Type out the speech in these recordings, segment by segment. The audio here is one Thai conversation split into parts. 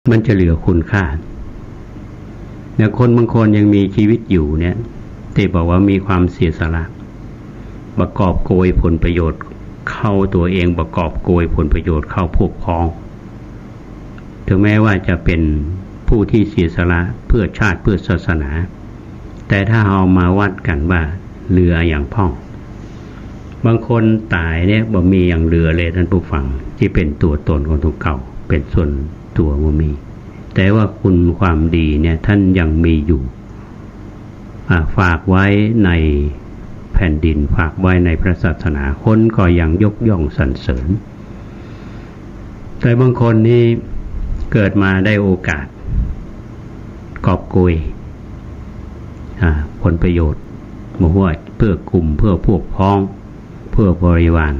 มันจะเหลือคุณค่าเนี่ยคนบางคนยังมีชีวิตอยู่เนี่ยที่บอกว่ามีความเสียสละประกอบโกยผลประโยชน์เข้าตัวเองประกอบโกยผลประโยชน์เข้าพวกพ้องถึงแม้ว่าจะเป็นผู้ที่เสียสละเพื่อชาติเพื่อศาสนาแต่ถ้าเอามาวัดกันว่าเหลืออย่างพ่องบางคนตายเนี่ยบ่มีอย่างเหลือเลยท่านผู้ฟังที่เป็นตัวตนของตัวเก่าเป็นส่วนตัวบ่มีแต่ว่าคุณความดีเนี่ยท่านยังมีอยู่ฝากไว้ในแผ่นดินฝากไว้ในพระศาสนาคนก็ยังยกย่องสรรเสริญแต่บางคนนี่เกิดมาได้โอกาสกอบโกยผลประโยชน์มาว่าเพื่อกลุ่มเพื่อพวกพ้องเพื่อบริวาร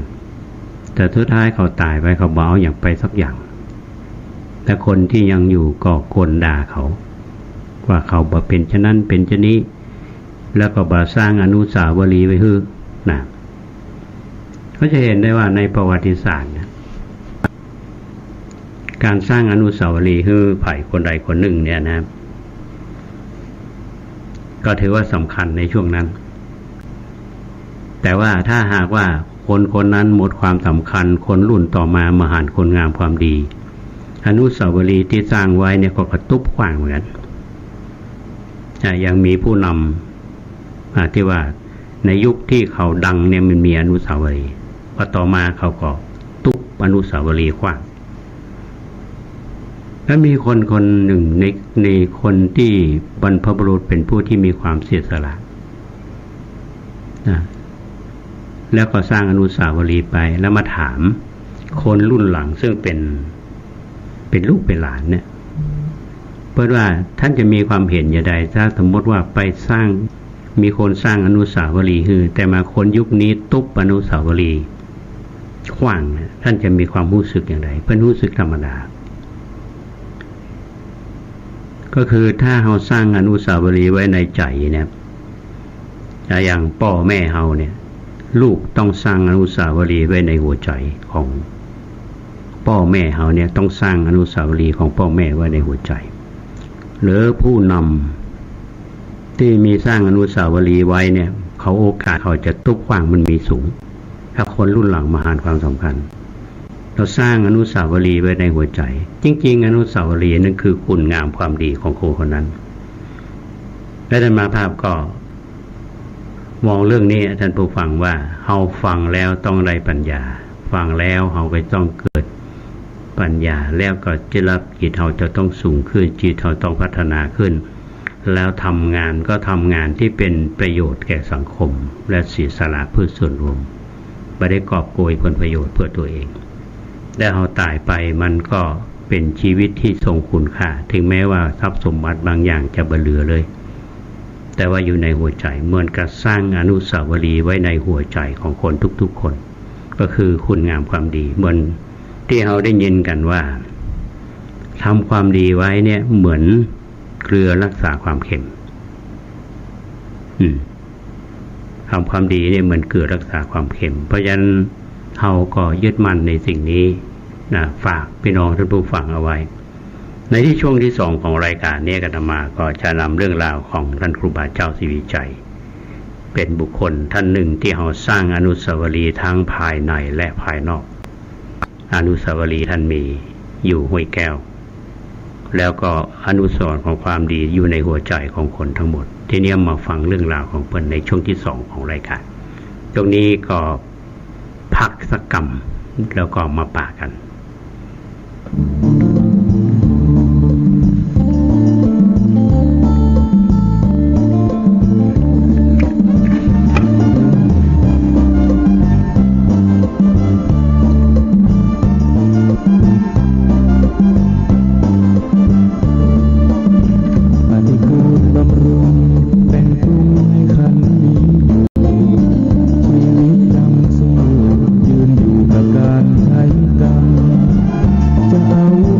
แต่สุดท้ายเขาตายไปเขาบ่เอาอย่างไปสักอย่างแต่คนที่ยังอยู่ก็โกนด่าเขาว่าเขาบ่เป็นฉะนั้นเป็นฉะนี้แล้วก็บ่สร้างอนุสาวรีย์ไว้ฮื้อนะก็จะเห็นได้ว่าในประวัติศาสตร์การสร้างอนุสาวรีย์ฮื้อไผ่คนใดคนหนึ่งเนี่ยนะก็ถือว่าสำคัญในช่วงนั้นแต่ว่าถ้าหากว่าคนคนนั้นหมดความสำคัญคนรุ่นต่อมามาหาคนงามความดีอนุสาวรีย์ที่สร้างไว้เนี่ยก็กระตุบขว้างเหมือนกันยังมีผู้นำที่ว่าในยุคที่เขาดังเนี่ยมันมีอนุสาวรีย์พอต่อมาเขาก็ตุบอนุสาวรีย์ขว้างและมีคนคนหนึ่งในคนที่บรรพบุรุษเป็นผู้ที่มีความเสียสละแล้วก็สร้างอนุสาวรีย์ไปแล้วมาถามคนรุ่นหลังซึ่งเป็นลูกเป็นหลานเนี่ยเพราะว่าท่านจะมีความเห็นอย่างไรถ้าสมมติว่าไปสร้างมีคนสร้างอนุสาวรีย์คือแต่มาคนยุคนี้ตุ๊บอนุสาวรีย์ขว้างท่านจะมีความรู้สึกอย่างไรเพื่อนรู้สึกธรรมดาก็คือถ้าเราสร้างอนุสาวรีย์ไว้ในใจเนี่ยอย่างพ่อแม่เราเนี่ยลูกต้องสร้างอนุสาวรีย์ไว้ในหัวใจของพ่อแม่เราเนี่ยต้องสร้างอนุสาวรีย์ของพ่อแม่ไว้ในหัวใจหรือผู้นำที่มีสร้างอนุสาวรีย์ไว้เนี่ยเขาโอกาสเขาจะตุบขว้างมันมีสูงถ้าคนรุ่นหลังมาให้ความสำคัญเราสร้างอนุสาวรีย์ไว้ในหัวใจจริงๆอนุสาวรีย์นั่นคือคุณงามความดีของคนนั้นและท่านมาภาพก็มองเรื่องนี้ท่านผู้ฟังว่าเฮาฟังแล้วต้องได้ปัญญาฟังแล้วเฮาก็ต้องเกิดปัญญาแล้วก็จิตเฮาจะต้องสูงขึ้นจิตเฮาต้องพัฒนาขึ้นแล้วทำงานก็ทำงานที่เป็นประโยชน์แก่สังคมและเสียสละเพื่อส่วนรวมไม่ได้กอบโกยผลประโยชน์เพื่อตัวเองและเฮาตายไปมันก็เป็นชีวิตที่ทรงคุณค่าถึงแม้ว่าทรัพย์สมบัติบางอย่างจะบ่เหลือเลยแต่ว่าอยู่ในหัวใจเหมือนกับสร้างอนุสาวรีย์ไว้ในหัวใจของคนทุกๆคนก็คือคุณงามความดีเหมือนที่เราได้ยินกันว่าทำความดีไว้เนี่ยเหมือนเกลือรักษาความเค็มทำความดีเนี่ยเหมือนเกลือรักษาความเค็มเพราะฉะนั้นเราก็ยึดมั่นในสิ่งนี้นะฝากพี่น้องท่านผู้ฟังเอาไว้ในที่ช่วงที่2ของรายการนี้อาตมาก็จะนำเรื่องราวของท่านครูบาเจ้าศรีวิชัยเป็นบุคคลท่านหนึ่งที่เราสร้างอนุสาวรีย์ทั้งภายในและภายนอกอนุสาวรีย์ท่านมีอยู่ห้วยแก้วแล้วก็อนุสรณ์ของความดีอยู่ในหัวใจของคนทั้งหมดทีนี้มาฟังเรื่องราวของเพิ่นในช่วงที่2ของรายการตรงนี้ก็พักสักกำแล้วก็มาป่ากันจะเอา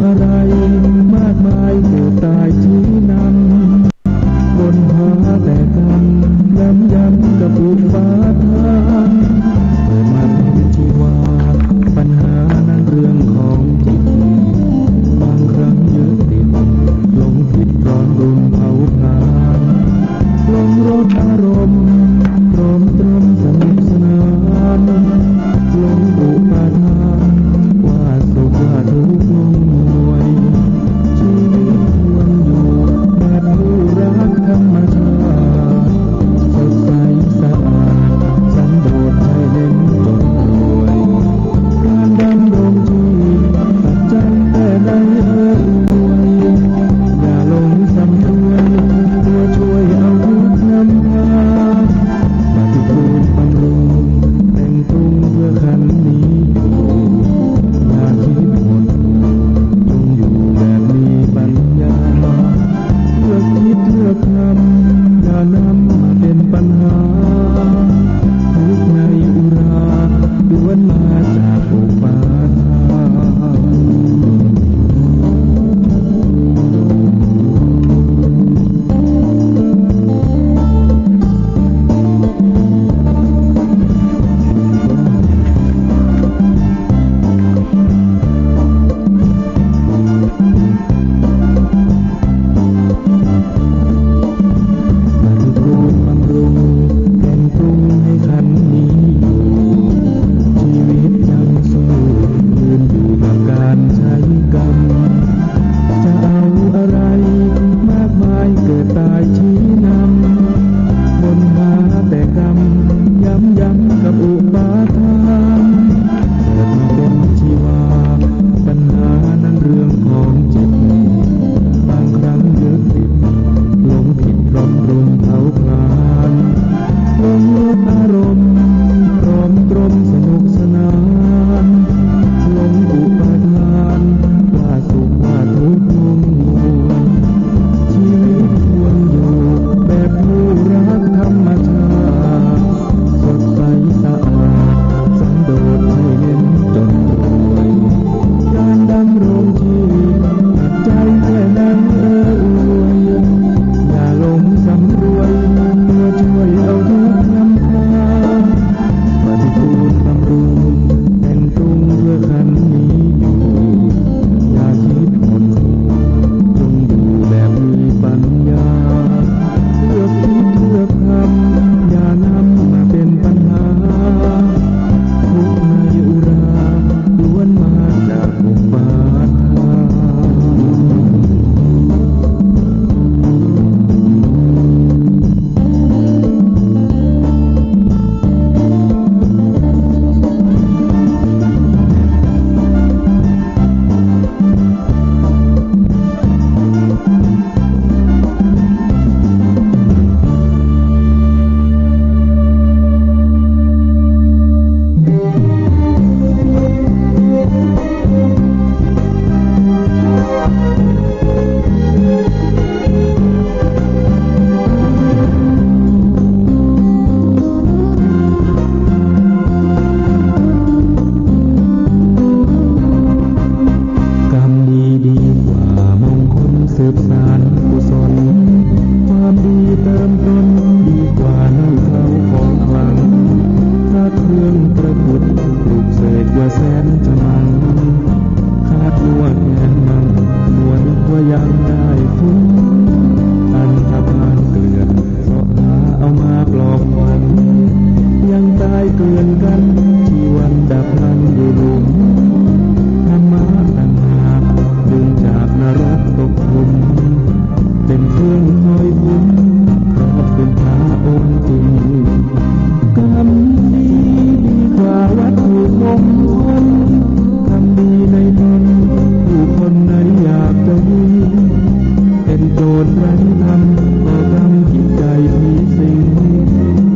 รั้นทำก็ทำจิตใจผีสิง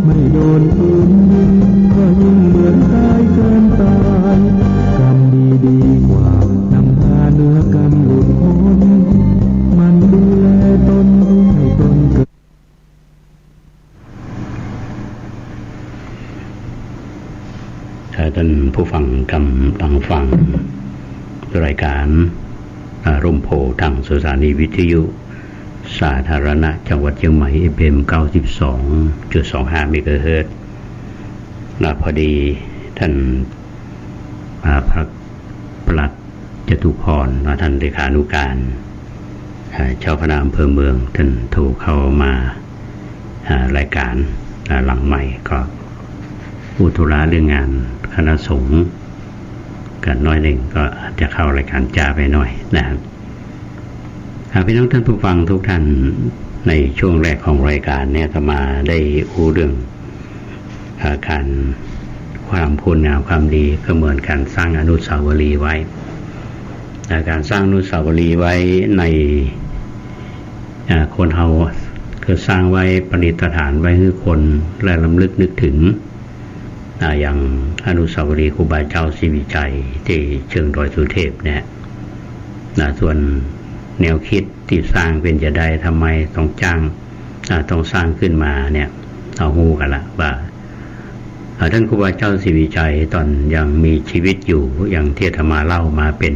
ไม่โดนปืนยิงก็ยิ่งเหมือนตายเกินตายกรรมดีกว่านำพาเนื้อกรรมหลุดพ้นมันดูแลตนให้ตนเกิดถ้าท่านผู้ฟังกำลังฟังรายการร่มโพธิ์ทางสถานีวิทยุสาธารณะจังหวัดเชียงใหม่ FM 92.25 เมกะเฮิรตซ์พอดีท่านพระปลัดจตุพรท่านเลขานุการเจ้าคณะอำเภอเมืองท่านโทรเข้ามารายการหลังใหม่ก็พูดธุระเรื่องงานคณะสงฆ์กันน้อยหนึ่งก็อาจจะเข้ารายการจ้าไปหน่อยนะครับพี่น้องท่านผู้ฟังทุกท่านในช่วงแรกของรายการเนี่ยจะมาได้พูดเรื่องการความคุณงามความดีก็เหมือนการสร้างอนุสาวรีย์ไว้การสร้างอนุสาวรีย์ไว้ในคนเฮาคือสร้างไว้ประดิษฐานไว้ให้คนและรำลึกนึกถึงอย่างอนุสาวรีย์ครูบาเจ้าศรีวิชัยที่เชิงดอยสุเทพเนี่ยส่วนแนวคิดที่สร้างเป็นจะได้ทำไมต้องต้องสร้างขึ้นมาเนี่ยเอาฮู้กันละว่าท่านครูบาเจ้าศรีวิชัยตอนยังมีชีวิตอยู่อย่างที่อาตมาเล่ามาเป็น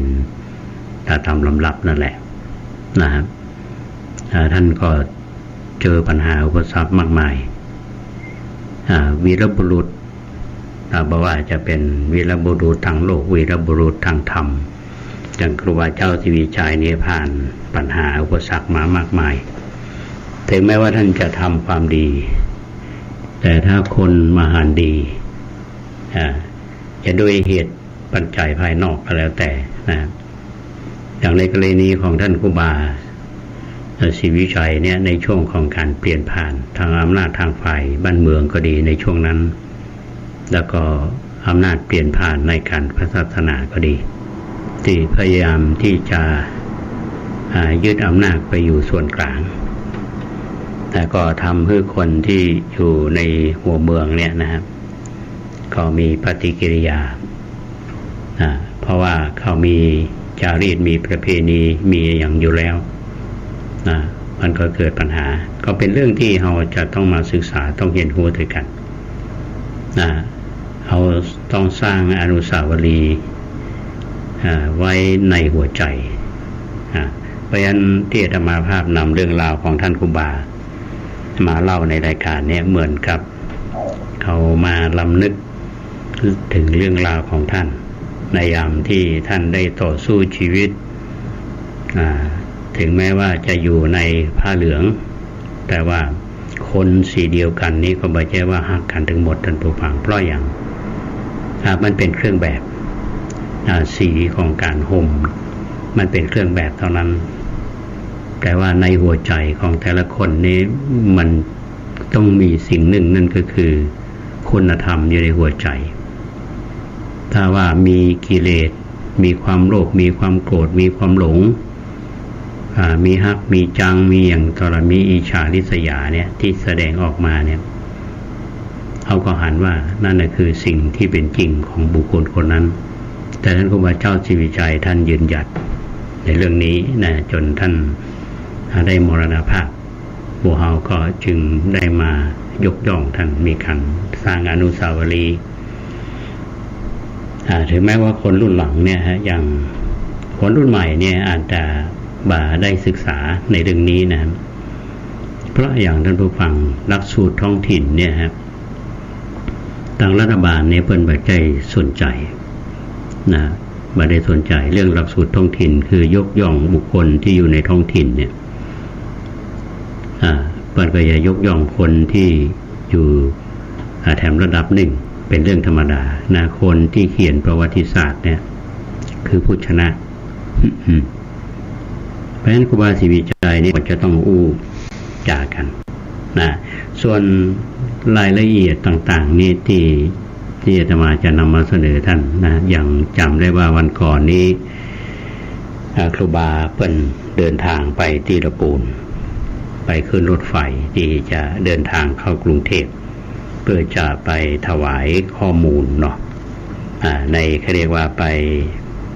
ตามลำดับนั่นแหละนะครับท่านก็เจอปัญหาอุปสรรคมากมายวีรบุรุษบอกว่าจะเป็นวีรบุรุษทางโลกวีรบุรุษทางธรรมอย่างครูบาเจ้าศรีวิชัยนี้ผ่านปัญหาอุปสรรคมามากมายถึงแม้ว่าท่านจะทำความดีแต่ถ้าคนมาหารดีจะด้วยเหตุปัจจัยภายนอกก็แล้วแต่นะอย่างในกรณีของท่านครูบาศรีวิชัยเนี่ยในช่วงของการเปลี่ยนผ่านทางอำนาจทางฝ่ายบ้านเมืองก็ดีในช่วงนั้นแล้วก็อำนาจเปลี่ยนผ่านในการพระศาสนาก็ดีที่พยายามที่จะยึดอำนาจไปอยู่ส่วนกลางแต่ก็ทำให้คนที่อยู่ในหัวเมืองเนี่ยนะครับก็มีปฏิกิริยาเพราะว่าเขามีจารีตมีประเพณีมีอย่างอยู่แล้วมันก็เกิดปัญหาก็เป็นเรื่องที่เราจะต้องมาศึกษาต้องเรียนรู้ด้วยกันเราต้องสร้างอนุสาวรีย์ไว้ในหัวใจเพราะฉะนั้นที่อาตมาภาพนำเรื่องราวของท่านครูบามาเล่าในรายการนี้เหมือนกับเขามาลำนึกถึงเรื่องราวของท่านในยามที่ท่านได้ต่อสู้ชีวิตถึงแม้ว่าจะอยู่ในผ้าเหลืองแต่ว่าคนสีเดียวกันนี้ก็ไม่ใช่ว่าหักกันทั้งหมดท่านผู้ฟังเพราะอย่างมันเป็นเครื่องแบบสีของการห่มมันเป็นเครื่องแบบเท่านั้นแต่ว่าในหัวใจของแต่ละคนนี้มันต้องมีสิ่งหนึ่งนั่นก็คือคุณธรรมอยู่ในหัวใจถ้าว่ามีกิเลสมีความโลภมีความโกรธมีความหลงมีฮักมีจังมีอย่างตรมีอิจฉาริษยาเนี่ยที่แสดงออกมาเนี่ยเขาก็หันว่านั่นแหละคือสิ่งที่เป็นจริงของบุคคลคนนั้นแต่ท่านครูบาเจ้าศรีวิชัยท่านยืนหยัดในเรื่องนี้นะจนท่านได้มรณภาพพวกเราก็จึงได้มายกย่องท่านมีการสร้างอนุสาวรีย์ถึงแม้ว่าคนรุ่นหลังเนี่ยอย่างคนรุ่นใหม่เนี่ยอาจจะได้ศึกษาในเรื่องนี้นะเพราะอย่างท่านผู้ฟังหลักสูตรท้องถิ่นเนี่ยครับทางรัฐบาลเนี่ยเพิ่นบ่ได้สนใจนะบ่ได้สนใจเรื่องหลักสูตรท้องถิ่นคือยกย่องบุคคลที่อยู่ในท้องถิ่นเนี่ยเพิ่นก็จะยกย่องคนที่อยู่แถมระดับหนึ่งเป็นเรื่องธรรมดานะคนที่เขียนประวัติศาสตร์เนี่ยคือผู้ชนะเพราะฉะนั้นครูบาศรีวิชัยนี่จะต้องอู้จากันนะส่วนรายละเอียดต่างๆนี่ที่อาตมาจะนำมาเสนอท่านนะอย่างจำได้ว่าวันก่อนนี้ครูบาเพิ่นเดินทางไปที่ระปูน ไปขึ้นรถไฟที่จะเดินทางเข้ากรุงเทพเพื่อจะไปถวายข้อมูลเนาะในเขาเรียกว่าไป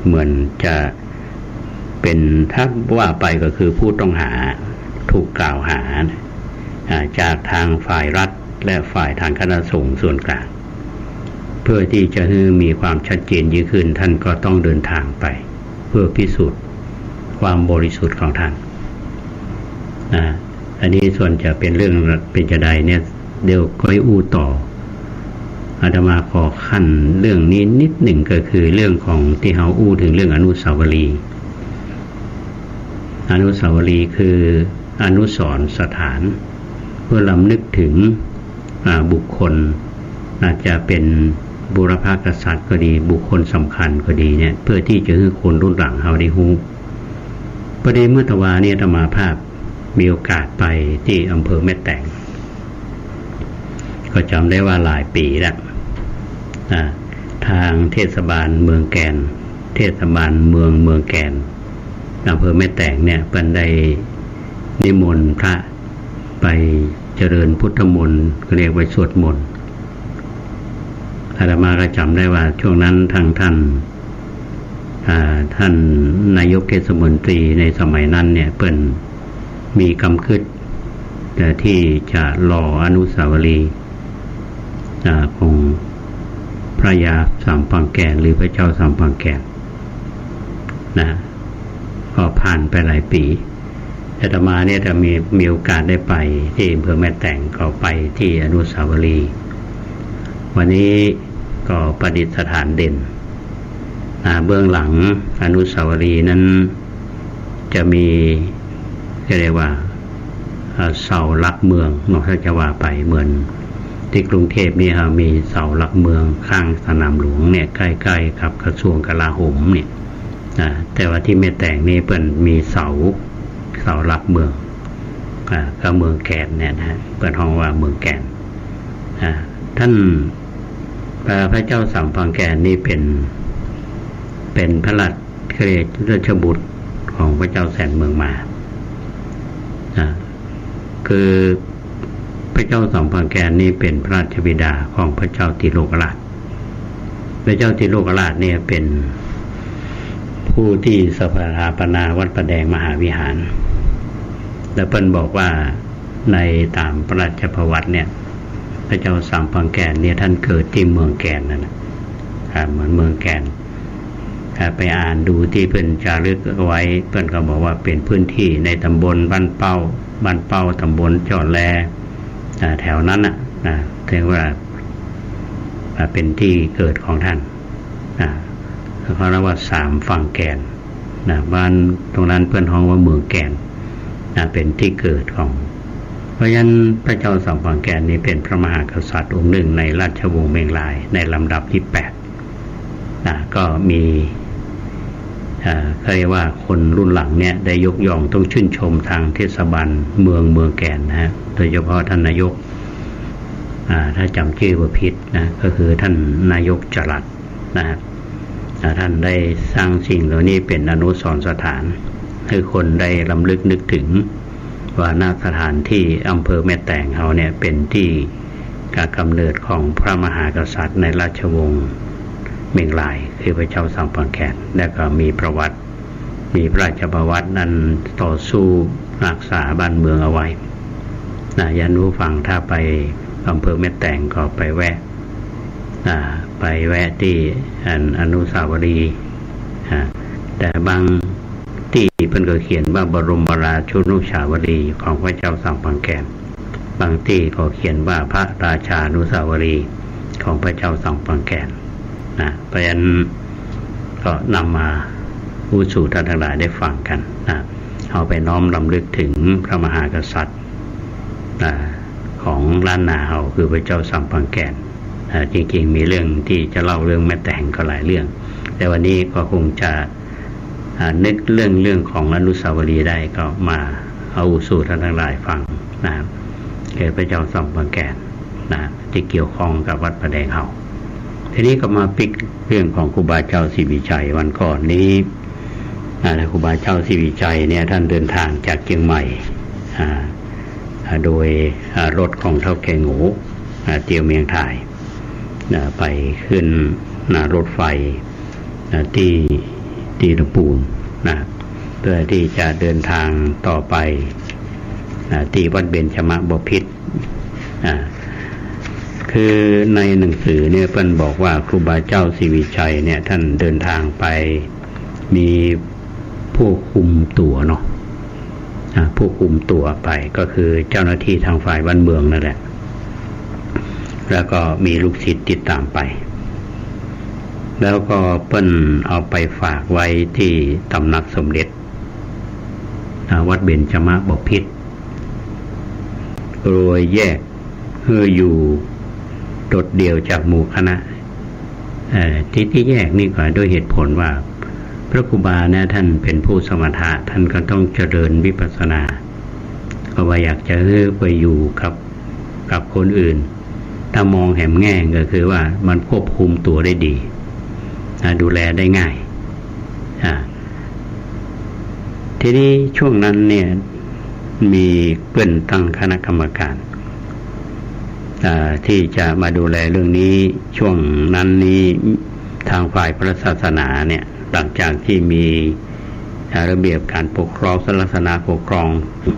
เหมือนจะเป็นถ้าว่าไปก็คือผู้ต้องหาถูกกล่าวหาจากทางฝ่ายรัฐและฝ่ายทางคณะสงฆ์ส่วนกลางเพื่อที่จะให้มีความชัดเจนยิ่งขึ้นท่านก็ต้องเดินทางไปเพื่อพิสูจน์ความบริสุทธิ์ของท่านอันนี้ส่วนจะเป็นเรื่องเป็นจะใดเนี่ยเดี๋ยวก็อู้ต่ออาตมาขอขั้นเรื่องนี้นิดหนึ่งก็คือเรื่องของที่เขาอู้ถึงเรื่องอนุสาวรีย์คืออนุสรณ์สถานเพื่อรำลึกถึงบุคคลอาจจะเป็นบุรพกษัตริย์ก็ดีบุคคลสำคัญก็ดีเนี่ยเพื่อที่จะให้คนรุ่นหลังเขาได้รู้ประเด็นเมื่อตะวาเนี่ยอาตมาภาพมีโอกาสไปที่อำเภอแม่แตงก็จำได้ว่าหลายปีแล้วทางเทศบาลเมืองแกนเทศบาลเมืองแกนอำเภอแม่แตงเนี่ยเป็นได้นิมนต์พระไปเจริญพุทธมนต์เรียกไปสวดมนต์อาตมาก็จำได้ว่าช่วงนั้นท่านนายกเทศมนตรีในสมัยนั้นเนี่ยเปิ้นมีกำคิดที่จะหล่ออนุสาวรีย์ของพระยาสามปังแกนหรือพระเจ้าสามปังแกนนะก็ผ่านไปหลายปีอาตมาเนี่ยจะมีโอกาสได้ไปที่อำเภอแม่แตงก็ไปที่อนุสาวรีย์วันนี้ก็ประดิษฐานเด่นเบื้องหลังอนุสาวรีย์นั้นจะมีเรียกว่าเสาหลักเมืองนอกจากว่าไปเหมือนที่กรุงเทพนี่ครับมีเสาหลักเมืองข้างสนามหลวงเนี่ยใกล้ๆกับกระทรวงกลาโหมเนี่ยแต่ว่าที่แม่แตงนี่เป็นมีเสาหลักเมืองก็เมืองแกนเนี่ยนะเปิดห้องว่าเมืองแกนท่านพระเจ้าสามปังแกนนี่เป็นพระราชบุตรของพระเจ้าแสนเมืองมาคือพระเจ้าสามปังแกนนี่เป็นพระราชบิดาของพระเจ้าติโลกราชพระเจ้าติโลกราชเนี่ยเป็นผู้ที่สถาปนาวัดประแดงมหาวิหารและเพิ่นบอกว่าในตามพระราชประวัติเนี่ยพระเจ้าสามปังแกนเนี่ยท่านเกิดที่เมืองแกนนั่นนะครับเหมือนเมืองแกนไปอ่านดูที่เพิ่นจารึกเอาไว้เพิ่นก็บอกว่าเป็นพื้นที่ในตำบลบ้านเป้าตำบลจอดแลแถวนั้นนะถือว่าเป็นที่เกิดของท่านเขาเรียกว่าสามฝั่งแกนบ้านตรงนั้นเพื่อนห้องว่าเมืองแกนเป็นที่เกิดของเพราะฉะนั้นพระเจ้าสามฝั่งแกนนี้เป็นพระมหากษัตริย์องค์หนึ่งในราชวงศ์เมงลายในลำดับที่8ก็มีเรียกว่าคนรุ่นหลังเนี่ยได้ยกย่องต้องชื่นชมทางเทศบาลเมืองแกนนะฮะโดยเฉพาะท่านนายกถ้าจำชื่อว่าผิดนะก็คือท่านนายกจรัสนะครับท่านได้สร้างสิ่งเหล่านี้เป็นอนุสรณ์สถานให้คนได้รำลึกนึกถึงว่าณสถานที่อำเภอแม่แตงเขาเนี่ยเป็นที่การกำเนิดของพระมหากษัตริย์ในราชวงศ์เมงลายคือพระเจ้าสามปังแกนและก็มีประวัติมีพระราชประวัตินั้นต่อสู้รักษาบ้านเมืองเอาไว้ยันรู้ฟังถ้าไปอำเภอแม่แตงก็ไปแวะที่อนุสาวรีย์แต่บางที่เพิ่นก็เขียนว่าบรมราชูนุสาวรีย์ของพระเจ้าสามปังแกนบางที่ก็เขียนว่าพระราชานุสาวรีย์ของพระเจ้าสามปังแกนเพราะฉะนั้นก็นำมาพูดสู่ท่านทั้งหลายได้ฟังกันเอาไปน้อมรำลึกถึงพระมหากษัตริย์ของล้านนาเฮาคือพระเจ้าสามปังแกนจริงๆมีเรื่องที่จะเล่าเรื่องแม่แตงก็หลายเรื่องแต่วันนี้ก็คงจะนึกเรื่องของอนุสาวรีย์ได้ก็มาเอาสู่ท่านทั้งหลายฟังนะครับเกี่ยวกับพระเจ้าสามปังแกนที่เกี่ยวข้องกับวัดประแดงเฮาทีนี้ก็มาปิกเรื่องของครูบาเจ้าศรีวิชัยวันก่อนนี้ครูบาเจ้าศรีวิชัยเนี่ยท่านเดินทางจากเชียงใหม่ โดยรถของเท่าแก่โง่เตียวเมียงถ่ายไปขึ้นรถไฟที่ลำพูนนะเพื่อที่จะเดินทางต่อไปที่วัดเบญจมบพิตรคือในหนังสือเนี่ยเพิ่นบอกว่าครูบาเจ้าศรีวิชัยเนี่ยท่านเดินทางไปมีผู้คุมตั๋วเนาะผู้คุมตั๋วไปก็คือเจ้าหน้าที่ทางฝ่ายบ้านเมืองนั่นแหละแล้วก็มีลูกศิษย์ติดตามไปแล้วก็เปิ้นเอาไปฝากไว้ที่ตำหนักสมเด็จวัดเบญจมบพิตรโดยแยกอยู่โดดเดี่ยวจากหมู่คณะที่แยกนี่ก็ด้วยเหตุผลว่าพระครูบาเนี่ยท่านเป็นผู้สมถะท่านก็ต้องเจริญวิปัสสนาเพราะว่าอยากจะไปอยู่กับคนอื่นถ้ามองแหมแง่งก็คือว่ามันควบคุมตัวได้ดีดูแลได้ง่ายทีนี้ช่วงนั้นเนี่ยมีเปิ้นตั้งคณะกรรมการที่จะมาดูแลเรื่องนี้ช่วงนั้นนี้ทางฝ่ายพระศาสนาเนี่ยหลังจากที่มีระเบียบการปกครองศาสนาปกครอง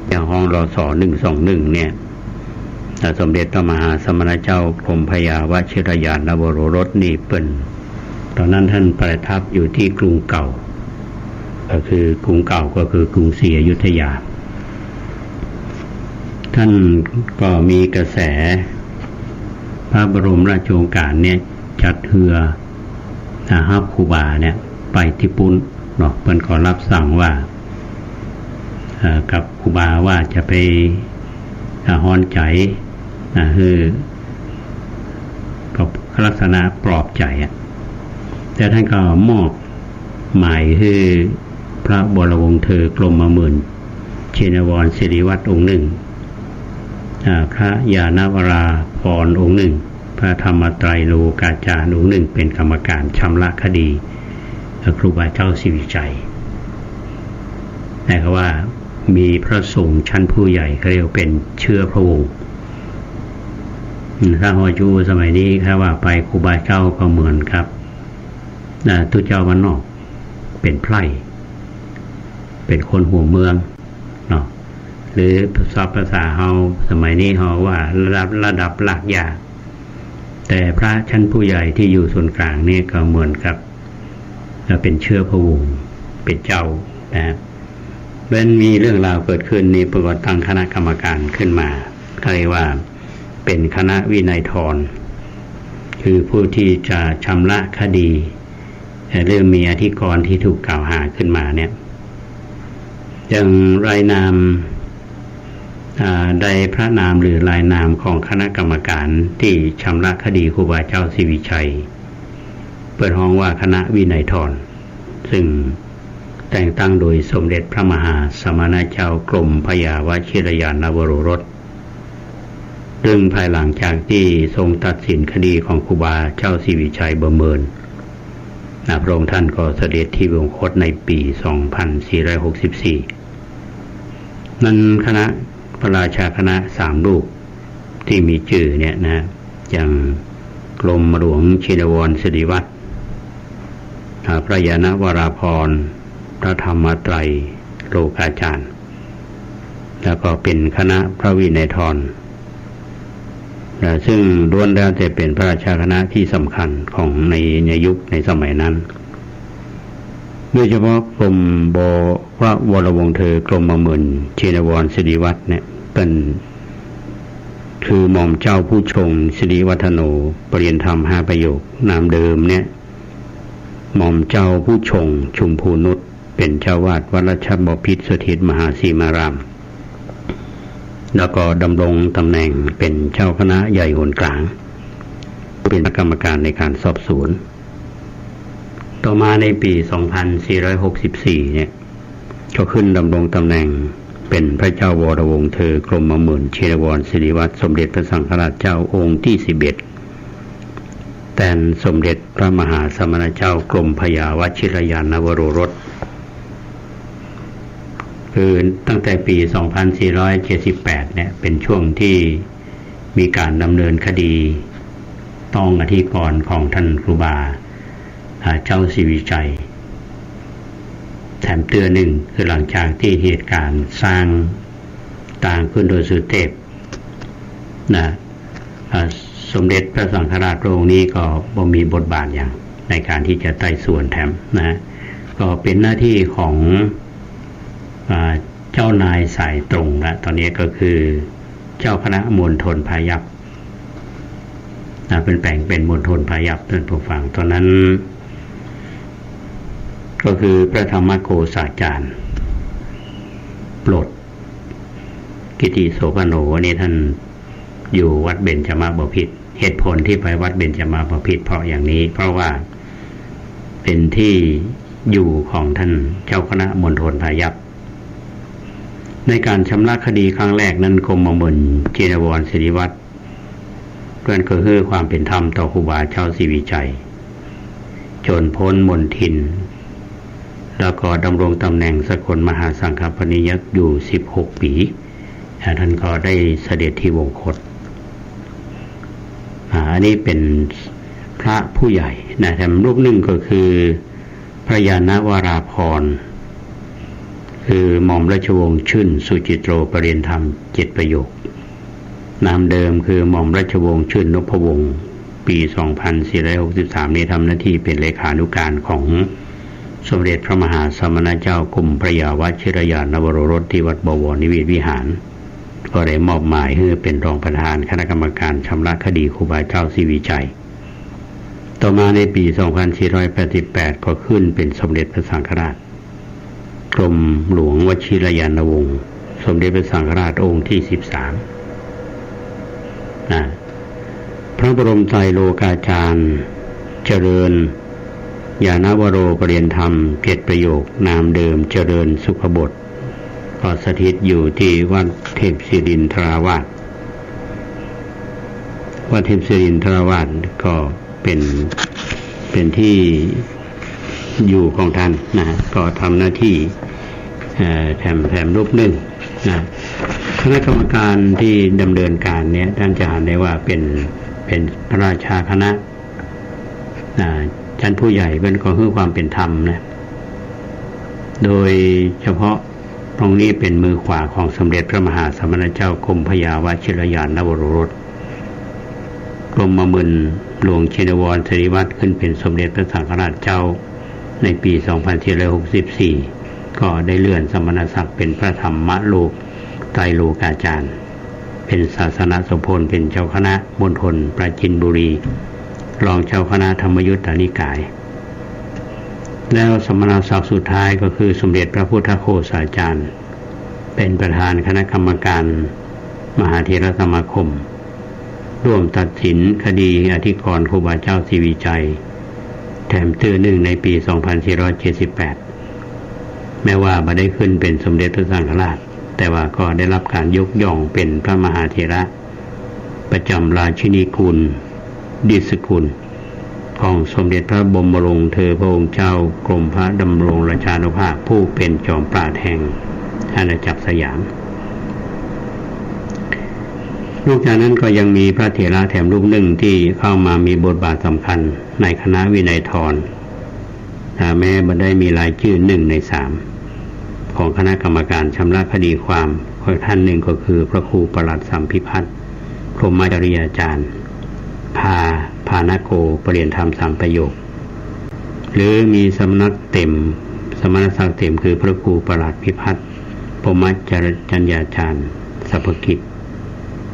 อย่างห้องรศ121เนี่ยสมเด็จพระมหาสมณเจ้ากรมพยาวชิรยานวโรรสนี่เปิ้นตอนนั้นท่านประทับอยู่ที่กรุงเก่าก็คือกรุงเก่าก็คือกรุงศรีอยุธยาท่านก็มีกระแสพระบรมราชโองการเนี่ยจัดเรือฮับครูบาเนี่ยไปที่ปุ้นเนาะเพิ่นขอรับสั่งว่ากับครูบาว่าจะไปฮ้อนใจคือกับลักษณะปลอบใจแต่ท่านก็มอบหมายให้พระบรมวงศ์เธอกรมหมื่นชินวรศิริวัตรองค์หนึ่งพระญาณวราพรองค์หนึ่งพระธรรมไตรโลกาจารย์องค์หนึ่งเป็นกรรมการชำระคดีครูบาเจ้าศรีวิชัยแต่ว่ามีพระสงฆ์ชั้นผู้ใหญ่เขาเรียกเป็นเชื้อพระวงศ์ถ้าฮอจูสมัยนี้ครับว่าไปครูบาเจ้าก็เหมือนครับตุเจ้าวันนอกเป็นไพร่เป็นคนหัวเมืองเนาะหรือภาษาเฮาสมัยนี้เฮาว่าระดับหลักยาแต่พระชั้นผู้ใหญ่ที่อยู่ส่วนกลางนี่ก็เหมือนกับเป็นเชื้อพระวงศ์เป็นเจ้านะเมื่อมีเรื่องราวเกิดขึ้นนี้ประกอบตั้งคณะกรรมการขึ้นมาเรียกว่าเป็นคณะวินัยธรคือผู้ที่จะชำระคดีเรื่องมีอธิกรณ์ที่ถูกกล่าวหาขึ้นมาเนี่ยอย่างรายนามใดพระนามหรือรายนามของคณะกรรมการที่ชำระคดีครูบาเจ้าศรีวิชัยเปิดห้องว่าคณะวินัยธรซึ่งแต่งตั้งโดยสมเด็จพระมหาสมณเจ้ากรมพยาวชิรยานวโรรสซึ่งภายหลังจากที่ทรงตัดสินคดีของครูบาเจ้าศรีวิชัยบำเมินพระองค์ท่านก็เสด็จที่วงคตในปี 2464 นั้นคณะพระราชาคณะ3รูปที่มีชื่อเนี่ยนะอย่างกรมหลวงชินวรศิริวัตรพระญาณวราพรพระธรรมไตรโลกาจารย์แล้วก็เป็นคณะพระวินัยธรซึ่งล้วนแล้วแต่เป็นพระราชาคณะที่สำคัญของในยุคในสมัยนั้นโดยเฉพาะกรมพระวรวงศ์เธอกรมหมื่นชินวรศิริวัตรเนี่ยเป็นคือหม่อมเจ้าผู้ชงศิริวัฒโนปริยนธรรม5ประโยคนามเดิมเนี่ยหม่อมเจ้าผู้ชงชุมพูนุชเป็นเจ้าวาดวัดราชบพิตรสถิตมหาสีมารามแล้วก็ดำรงตำแหน่งเป็นเจ้าคณะใหญ่หนกลางเป็นกรรมการในการสอบสวนต่อมาในปี 2464 เนี่ยก็ขึ้นดำรงตำแหน่งเป็นพระเจ้าวรวงศ์เธอกรมหมื่นชินวรศิริวัตรสมเด็จพระสังฆราชเจ้าองค์ที่ 11แต่สมเด็จพระมหาสมณเจ้ากรมพยาวชิรยานวโรรส คือตั้งแต่ปี 2478 เนี่ยเป็นช่วงที่มีการดำเนินคดีต้องอธิกรณ์ของท่านครูบาเจ้าศรีวิชัยแถมเตือนหนึ่งคือหลังจากที่เหตุการณ์สร้างต่างขึ้นโดยสุเทพนะสมเด็จพระสังฆราชพระองค์นี้ก็บ่มีบทบาทอย่างในการที่จะไต่สวนแถมนะก็เป็นหน้าที่ของเจ้านายสายตรงและตอนนี้ก็คือเจ้าคณะมณฑลพายัพเป็นแปลงเป็นมณฑลพายัพท่านผู้ฟังตอนนั้นก็คือพระธรรมโกษาจารย์ปลดกิติโสภโนนี่ท่านอยู่วัดเบญจมาบพิตรเหตุผลที่ไปวัดเบญจมาบพิตรเพราะอย่างนี้เพราะว่าเป็นที่อยู่ของท่านเจ้าคณะมณฑลพายัพในการชำระคดีครั้งแรกนั้นกรมหมื่นจีนวรศิริวัตรเพื่อนก็คือความเป็นธรรมต่อครูบาเจ้าศรีวิชัยจนพ้นมนทินแล้วก็ดำรงตำแหน่งสกลมหาสังฆปนิยักษ์อยู่16 ปีท่านก็ได้เสด็จที่วงคตอันนี้เป็นพระผู้ใหญ่นะแต่รูปหนึ่งก็คือพระยานวราภรณ์คือหม่อมราชวงศ์ชื่นสุจิโตรประเรียนธรรม7 ประโยคนามเดิมคือหม่อมราชวงศ์ชื่นนพวงศ์ปี 2463 นี้ทำหน้าที่เป็นเลขานุการของสมเด็จพระมหาสมณเจ้ากรมพระยาวชิรยานวโรรสที่วัดบวรนิเวศวิหารก็ได้มอบหมายให้เป็นรองประธานคณะกรรมการชำระคดีครูบาเจ้าศรีวิชัยต่อมาในปี 2488 ก็ขึ้นเป็นสมเด็จพระสังฆราชกรมหลวงวชิรยานวงศ์สมเด็จพระสังฆราชองค์ที่ 13พระบรมไตรโลกาจารย์เจริญญาณวโรปรริยนธรรม7 ประโยคนามเดิมเจริญสุขบดก็สถิตอยู่ที่วัดเทพศิรินทราวาสวัดเทพศิรินทราวาสก็เป็นที่อยู่ของท่านนะก็ทำหน้าที่แถมรูปหนึ่งนะคณะกรรมการที่ดำเนินการเนี้ยท่านจะเห็นได้ว่าเป็นพระราชาคณะชั้นผู้ใหญ่เป็นก็คือความเป็นธรรมนะโดยเฉพาะตรงนี้เป็นมือขวาของสมเด็จพระมหาสมณเจ้ากรมพระยาวชิรยานวโรรสกรมหมื่นหลวงชินวรศิริวัตรขึ้นเป็นสมเด็จพระสังฆราชเจ้าในปี 2464 ก็ได้เลื่อนสมณศักดิ์เป็นพระธรรมโลกไตรโลกาจารย์เป็นศาสนสมภารเป็นเจ้าคณะมณฑลปราจีนบุรีรองเจ้าคณะธรรมยุทธนิกายแล้วสมณศักดิ์สุดท้ายก็คือสมเด็จพระพุทธโฆษาจารย์เป็นประธานคณะกรรมการมหาเถรสมาคมร่วมตัดสินคดีอธิกรณ์ครูบาเจ้าศรีวิชัยแถมเตือนหนึ่งในปี 2478 แม้ว่าไม่ได้ขึ้นเป็นสมเด็จพระสังฆราชแต่ว่าก็ได้รับการยกย่องเป็นพระมหาเถระประจำราชินีกุลดิษกุลของสมเด็จพระบรมโรงเธอพระองค์เจ้ากรมพระดำรงราชานุภาพผู้เป็นจอมปราดแห่งอาณาจักรสยามนอกจากนั้นก็ยังมีพระเถระแถมรูปหนึ่งที่เข้ามามีบทบาทสำคัญในคณะวินัยทรแม้ไม่ได้มีรายชื่อ1 ใน 3ของคณะกรรมการชำระคดีความของท่านหนึ่งก็คือพระครูประหลัดสัมพิพัฒน์พรหมจริยาจารย์พานโกปรริยนธรรม3 ประโยคหรือมีสมณศักดิ์เต็มคือพระครูประหลัดพิพัฒน์พรหมจริยาจารย์สัพพกิจ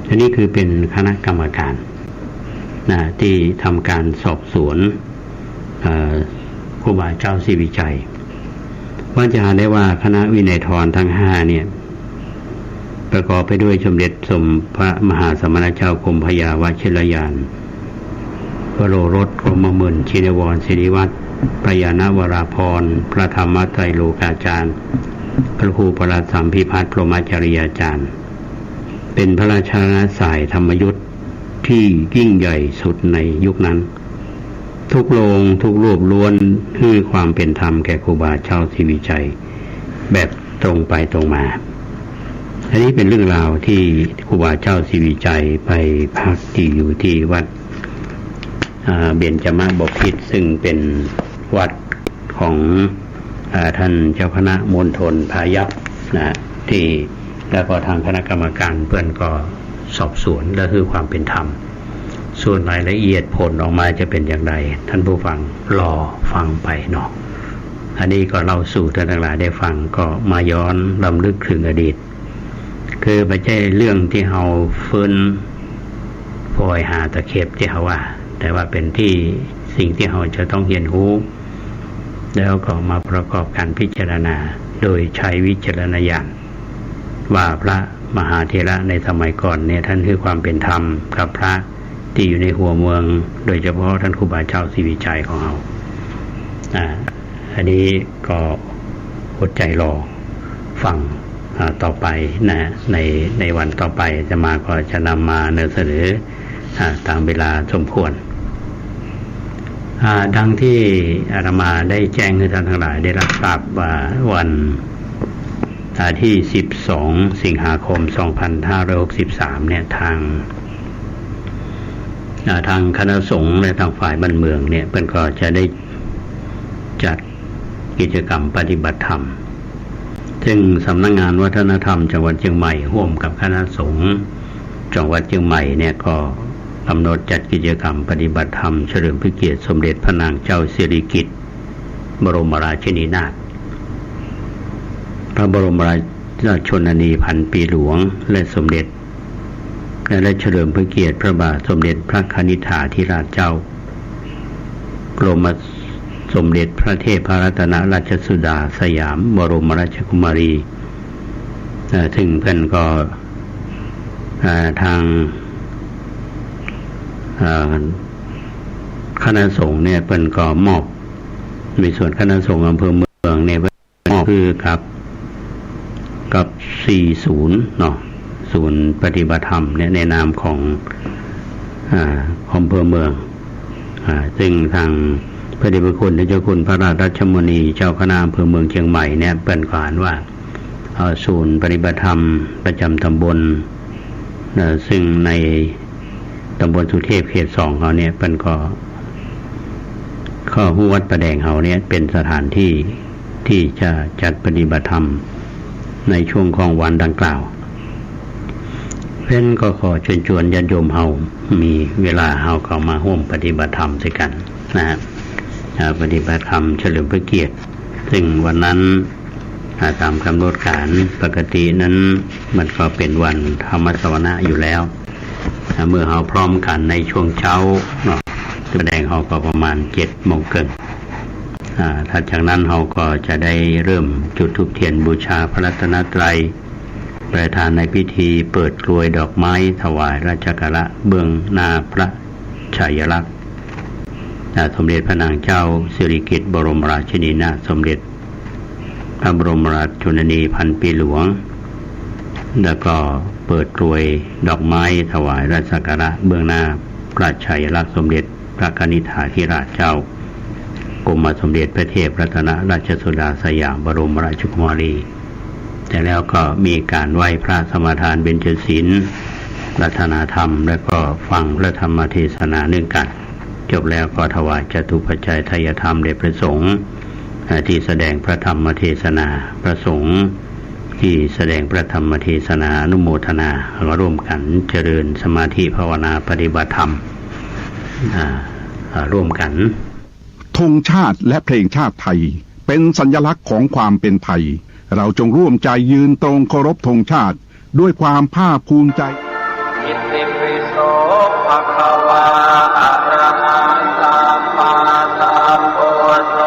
อันนี้คือเป็นคณะกรรมการที่ทำการสอบสวนครูบาเจ้าศรีวิชัยว่าจะหาได้ว่าคณะวินัยทรทั้ง5เนี่ยประกอบไปด้วยสมเด็จสมพระมหาสมณเจ้ากรมพระยาวชิรยานวโรรสกรมหมื่นชินวรศิริวัตรพระยานวราภรณ์พระธรรมไตรโลกาจารย์พระครูประหลัดสัมพิพัฒน์พรหมจริยาจารย์เป็นพระราชาสายธรรมยุทธที่ยิ่งใหญ่สุดในยุคนั้นทุกโรงทุกรูปล้วนคือความเป็นธรรมแก่ครูบาเจ้าศรีวิชัยแบบ ตรงไปตรงมา อันนี้เป็นเรื่องราวที่ครูบาเจ้าศรีวิชัยไปพักที่อยู่ที่วัดเบญจมบพิตรซึ่งเป็นวัดของท่านเจ้าคณะมณฑลพายัพนะที่แล้วก็ทางคณะกรรมการเพื่อนก็สอบสวนและคือความเป็นธรรมส่วนรายละเอียดผลออกมาจะเป็นอย่างไรท่านผู้ฟังรอฟังไปเนาะอันนี้ก็เล่าสู่ท่านทั้งหลายได้ฟังก็มาย้อนรำลึกถึงอดีตคือไม่ใช่เรื่องที่เราฟื้นพลอยหาตะเข็บที่เขาว่าแต่ว่าเป็นที่สิ่งที่เราจะต้องเรียนรู้แล้วก็มาประกอบการพิจารณาโดยใช้วิจารณญาณว่าพระมหาเถระในสมัยก่อนเนี่ยท่านคือความเป็นธรรมกับพระที่อยู่ในหัวเมืองโดยเฉพาะท่านครูบาเจ้าศรีวิชัยของเราอันนี้ก็อดใจรอฟังต่อไปนะในวันต่อไปจะมาก็จะนำมาเสนอตามเวลาสมควรดังที่อาตมาได้แจ้งให้ท่านทั้งหลายได้รับทราบว่าวันที่12สิงหาคม2563เนี่ยทางคณะสงฆ์และทางฝ่ายบ้านเมืองเนี่ยเพิ่นก็จะได้จัดกิจกรรมปฏิบัติธรรมซึ่งสำนักงานวัฒนธรรมจังหวัดเชียงใหม่ร่วมกับคณะสงฆ์จังหวัดเชียงใหม่เนี่ยก็กำหนดจัดกิจกรรมปฏิบัติธรรมเฉลิมพระเกียรติสมเด็จพระนางเจ้าสิริกิติ์บรมราชินีนาถพระบรมราชชนนีพันปีหลวงและสมเด็จและเฉลิมพระเกียรติพระบาทสมเด็จพระคณิษฐาธิราชเจ้ากรมสมเด็จพระเทพรัตนราชสุดาสยามบรมราชกุมารีซึ่งเพื่อนก็ทางคณะสงฆ์เนี่ยเพิ่นก็มอบในส่วนคณะสงฆ์อำเภอเมืองเนี่ยมอบคือกับ40เนาะศูนย์ปฏิบัติธรรมเนี่ยในนามของอำเภอเมืองซึ่งทางพระเดชพระคุณเจ้าคุณพระราชรัชมนีเจ้าคณะอำเภอเมืองเชียงใหม่เนี่ยเปิ้นขานว่าศูนย์ปฏิบัติธรรมประจำตำบลซึ่งในตำบลสุเทพเขต2เขาเนี่ยเป็นก็ข้อวัดประแดงเขาเนี่ยเป็นสถานที่ที่จะจัดปฏิบัติธรรมในช่วงของวันดังกล่าวเพื่อนก็ขอเชิญชวนญาติโยมเฮามีเวลาเฮาเข้ามาร่วมปฏิบัติธรรมด้วยกันนะครับปฏิบัติธรรมเฉลิมพระเกียรติซึ่งวันนั้นตามกำหนดการปกตินั้นมันก็เป็นวันธรรมสวนะอยู่แล้วเมื่อเราพร้อมกันในช่วงเช้าเนาะแสดงเราก็ประมาณ7 โมงครึ่งถ้าจากนั้นเราก็จะได้เริ่มจุดธูปเทียนบูชาพระรัตนตรัยประธานในพิธีเปิดกลวยดอกไม้ถวายราชการะเบื้องหน้าพระชัยลักษณ์สมเด็จพระนางเจ้าสิริกิติ์บรมราชินีนาถสมเด็จพระบรมราชชนนีพันปีหลวงแล้วก็เปิดกลวยดอกไม้ถวายราชการะเบื้องหน้าพระชัยลักษณ์สมเด็จพระคณิษฐาธิราชเจ้ากรมสมเด็จพระเทพรัตนราชสุดาสยามบรมราชกุมารีแต่แล้วก็มีการไหว้พระสมาทานเบญจศีลรัตนาธรรมและก็ฟังพระธรรมเทศนาเนื่องกันจบแล้วก็ถวายจตุปัจจัยทายธรรมแด่พระสงฆ์ที่แสดงพระธรรมเทศนาพระสงฆ์ที่แสดงพระธรรมเทศนาอนุโมทนาร่วมกันเจริญสมาธิภาวนาปฏิบัติธรรมร่วมกันธงชาติและเพลงชาติไทยเป็นสัญลักษณ์ของความเป็นไทยเราจงร่วมใจยืนตรงเคารพธงชาติด้วยความภาคภูมิใจอิติปิโสภะคะวาอะระหังสัมมาสัมพุทโธ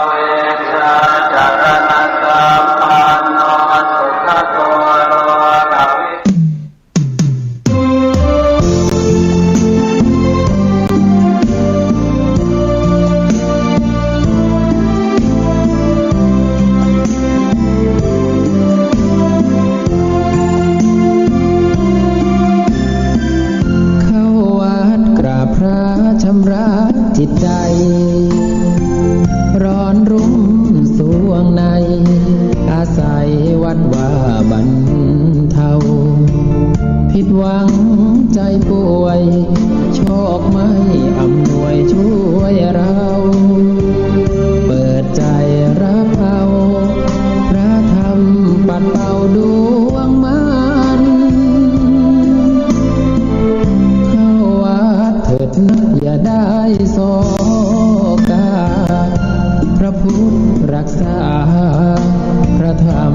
เวชชาจารณะสัมปันโนสุขโตโลกวิเข้าวัดกราบพระ วังใจป่วยโชคไม่อำนวยช่วยเราเปิดใจรับเอาพระธรรมปัดเป่าดวงมันเข้าวัดเถิดนะอย่าได้โศกาพระพุทธรักษาพระธรรม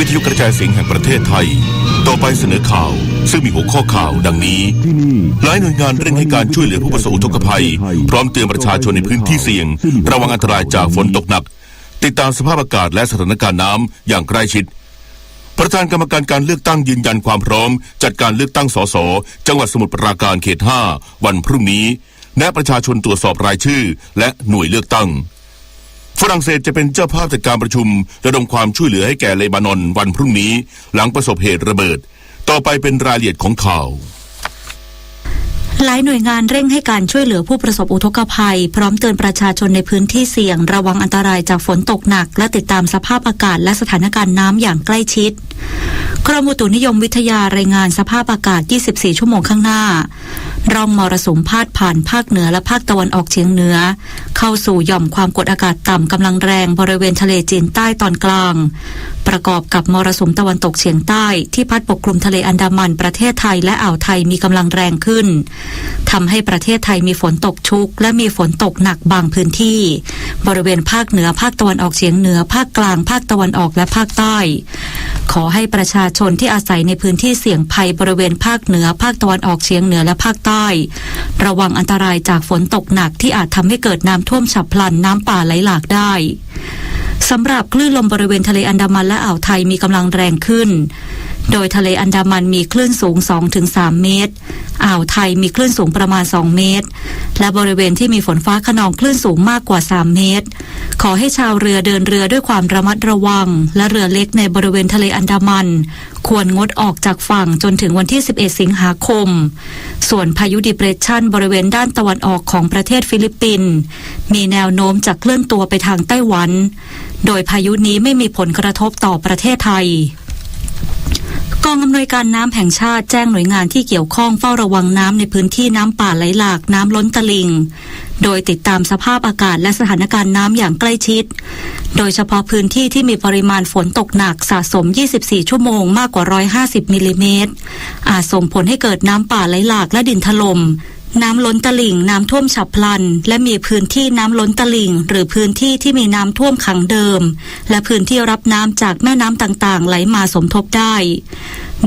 วิทยุกระจายเสียงแห่งประเทศไทยต่อไปเสนอข่าวซึ่งมีหัวข้อข่าวดังนี้หลายหน่วยงานเร่งให้การช่วยเหลือผู้ประสบอุทกภัยพร้อมเตือนประชาชนในพื้นที่เสี่ยงระวังอันตรายจากฝนตกหนักติดตามสภาพอากาศและสถานการณ์น้ำอย่างใกล้ชิดประธานกรรมการการเลือกตั้งยืนยันความพร้อมจัดการเลือกตั้งสสจังหวัดสมุทรปราการเขต 5วันพรุ่งนี้แนะประชาชนตรวจสอบรายชื่อและหน่วยเลือกตั้งฝรั่งเศสจะเป็นเจ้าภาพจัดการประชุมระดมความช่วยเหลือให้แก่เลบานอนวันพรุ่งนี้หลังประสบเหตุระเบิดต่อไปเป็นรายละเอียดของข่าวหลายหน่วยงานเร่งให้การช่วยเหลือผู้ประสบอุทกภัยพร้อมเตือนประชาชนในพื้นที่เสี่ยงระวังอันตรายจากฝนตกหนักและติดตามสภาพอากาศและสถานการณ์น้ำอย่างใกล้ชิดกรมอุตุนิยมวิทยารายงานสภาพอากาศ 24 ชั่วโมงข้างหน้าร่องมรสุมพาดผ่านภาคเหนือและภาคตะวันออกเฉียงเหนือเข้าสู่หย่อมความกดอากาศต่ำกำลังแรงบริเวณทะเลจีนใต้ตอนกลางประกอบกับมรสุมตะวันตกเฉียงใต้ที่พัดปกคลุมทะเลอันดามันประเทศไทยและอ่าวไทยมีกำลังแรงขึ้นทำให้ประเทศไทยมีฝนตกชุกและมีฝนตกหนักบางพื้นที่บริเวณภาคเหนือภาคตะวันออกเฉียงเหนือภาคกลางภาคตะวันออกและภาคใต้ขอให้ประชาชนที่อาศัยในพื้นที่เสี่ยงภัยบริเวณภาคเหนือภาคตะวันออกเฉียงเหนือและภาคใต้ระวังอันตรายจากฝนตกหนักที่อาจทำให้เกิดน้ำท่วมฉับพลันน้ำป่าไหลหลากได้สำหรับคลื่นลมบริเวณทะเลอันดามันและอ่าวไทยมีกำลังแรงขึ้นโดยทะเลอันดามันมีคลื่นสูง 2-3 เมตรอ่าวไทยมีคลื่นสูงประมาณ2เมตรและบริเวณที่มีฝนฟ้าคะนองคลื่นสูงมากกว่า3เมตรขอให้ชาวเรือเดินเรือด้วยความระมัดระวังและเรือเล็กในบริเวณทะเลอันดามันควรงดออกจากฝั่งจนถึงวันที่11สิงหาคมส่วนพายุดิเปรสชันบริเวณด้านตะวันออกของประเทศฟิลิปปินส์มีแนวโน้มจะเคลื่อนตัวไปทางไต้หวันโดยพายุนี้ไม่มีผลกระทบต่อประเทศไทยกองอำนวยการน้ำแห่งชาติแจ้งหน่วยงานที่เกี่ยวข้องเฝ้าระวังน้ำในพื้นที่น้ำป่าไหลหลากน้ำล้นตลิ่งโดยติดตามสภาพอากาศและสถานการณ์น้ำอย่างใกล้ชิดโดยเฉพาะพื้นที่ที่มีปริมาณฝนตกหนักสะสม24ชั่วโมงมากกว่า150มิลลิเมตรอาจส่งผลให้เกิดน้ำป่าไหลหลากและดินถล่มน้ำล้นตลิ่งน้ำท่วมฉับพลันและมีพื้นที่น้ำล้นตลิ่งหรือพื้นที่ที่มีน้ำท่วมขังเดิมและพื้นที่รับน้ำจากแม่น้ำต่างๆไหลมาสมทบได้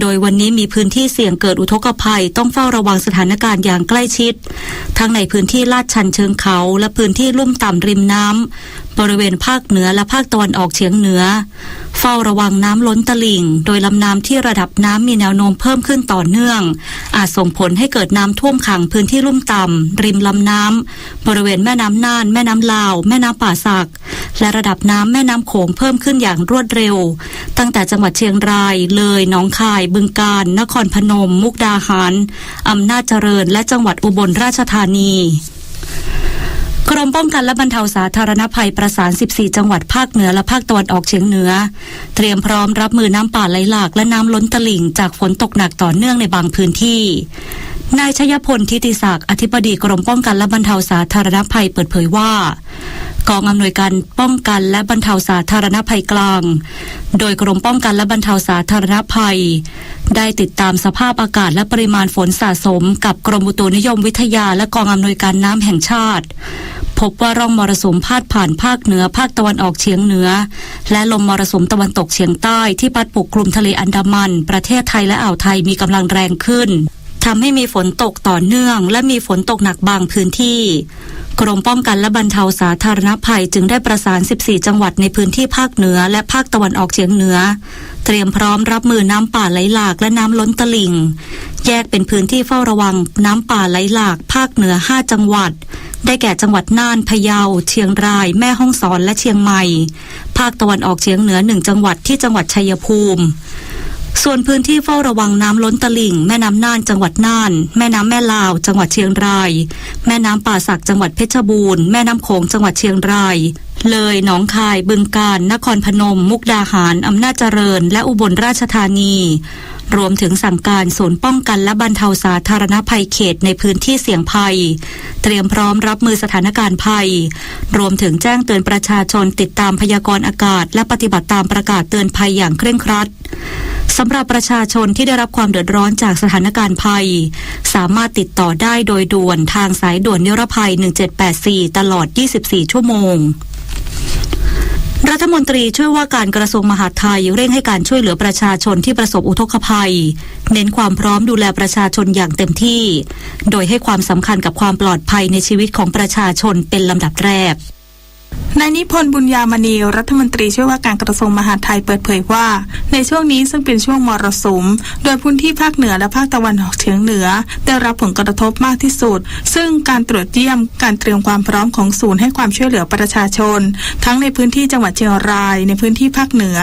โดยวันนี้มีพื้นที่เสี่ยงเกิดอุทกภัยต้องเฝ้าระวังสถานการณ์อย่างใกล้ชิดทั้งในพื้นที่ลาดชันเชิงเขาและพื้นที่ลุ่มต่ำริมน้ำบริเวณภาคเหนือและภาคตะวันออกเฉียงเหนือเฝ้าระวังน้ำล้นตลิ่งโดยลำน้ำที่ระดับน้ำมีแนวโน้มเพิ่มขึ้นต่อเนื่องอาจส่งผลให้เกิดน้ำท่วมขังพื้นที่ลุ่มต่ำริมลำน้ำบริเวณแม่น้ำน่านแม่น้ำลาวแม่น้ำป่าสักและระดับน้ำแม่น้ำโขงเพิ่มขึ้นอย่างรวดเร็วตั้งแต่จังหวัดเชียงรายเลยหนองคายบึงกาฬนครพนมมุกดาหารอำนาจเจริญและจังหวัดอุบลราชธานีกรมป้องกันและบรรเทาสาธารณภัยประสาน14จังหวัดภาคเหนือและภาคตะวันออกเฉียงเหนือเตรียมพร้อมรับมือน้ำป่าไหลหลากและน้ำล้นตลิ่งจากฝนตกหนักต่อเนื่องในบางพื้นที่นายชยพลทิติศักดิ์อธิบดีกรมป้องกันและบรรเทาสาธารณภัยเปิดเผยว่ากองอำนวยการป้องกันและบรรเทาสาธารณภัยกลางโดยกรมป้องกันและบรรเทาสาธารณภัยได้ติดตามสภาพอากาศและปริมาณฝนสะสมกับกรมอุตุนิยมวิทยาและกองอำนวยการน้ำแห่งชาติพบว่าร่องมรสุมพาดผ่านภาคเหนือภาคตะวันออกเฉียงเหนือและลมมรสุมตะวันตกเฉียงใต้ที่พัดปกคลุมทะเลอันดามันประเทศไทยและอ่าวไทยมีกำลังแรงขึ้น ทำให้มีฝนตกต่อเนื่องและมีฝนตกหนักบางพื้นที่กรมป้องกันและบรรเทาสาธารณภัยจึงได้ประสาน14จังหวัดในพื้นที่ภาคเหนือและภาคตะวันออกเฉียงเหนือเตรียมพร้อมรับมือน้ำป่าไหลหลากและน้ำล้นตลิ่งแยกเป็นพื้นที่เฝ้าระวังน้ำป่าไหลหลากภาคเหนือ5จังหวัดได้แก่จังหวัดน่านพะเยาเชียงรายแม่ฮ่องสอนและเชียงใหม่ภาคตะวันออกเฉียงเหนือ1จังหวัดที่จังหวัดชัยภูมิส่วนพื้นที่เฝ้าระวังน้ำล้นตลิ่งแม่น้ำน่านจังหวัดน่านแม่น้ำแม่ลาวจังหวัดเชียงรายแม่น้ำป่าสักจังหวัดเพชรบูรณ์แม่น้ำโขงจังหวัดเชียงรายเลยหนองคายบึงกาฬนครพนมมุกดาหารอำนาจเจริญและอุบลราชธานีรวมถึงสั่งการศูนย์ป้องกันและบรรเทาสาธารณภัยเขตในพื้นที่เสี่ยงภัยเตรียมพร้อมรับมือสถานการณ์ภัยรวมถึงแจ้งเตือนประชาชนติดตามพยากรณ์อากาศและปฏิบัติตามประกาศเตือนภัยอย่างเคร่งครัดสำหรับประชาชนที่ได้รับความเดือดร้อนจากสถานการณ์ภัยสามารถติดต่อได้โดยด่วนทางสายด่วนนิรภัย1784ตลอด24ชั่วโมงรัฐมนตรีช่วยว่าการกระทรวงมหาดไทยเร่งให้การช่วยเหลือประชาชนที่ประสบอุทกภัยเน้นความพร้อมดูแลประชาชนอย่างเต็มที่โดยให้ความสำคัญกับความปลอดภัยในชีวิตของประชาชนเป็นลำดับแรกนายนิพนธ์บุญญามณีรัฐมนตรีช่วยว่าการกระทรวงมหาดไทยเปิดเผยว่าในช่วงนี้ซึ่งเป็นช่วงมรสุมโดยพื้นที่ภาคเหนือและภาคตะวันออกเฉียงเหนือได้รับผลกระทบมากที่สุดซึ่งการตรวจเยี่ยมการเตรียมความพร้อมของศูนย์ให้ความช่วยเหลือประชาชนทั้งในพื้นที่จังหวัดเชียงรายในพื้นที่ภาคเหนือ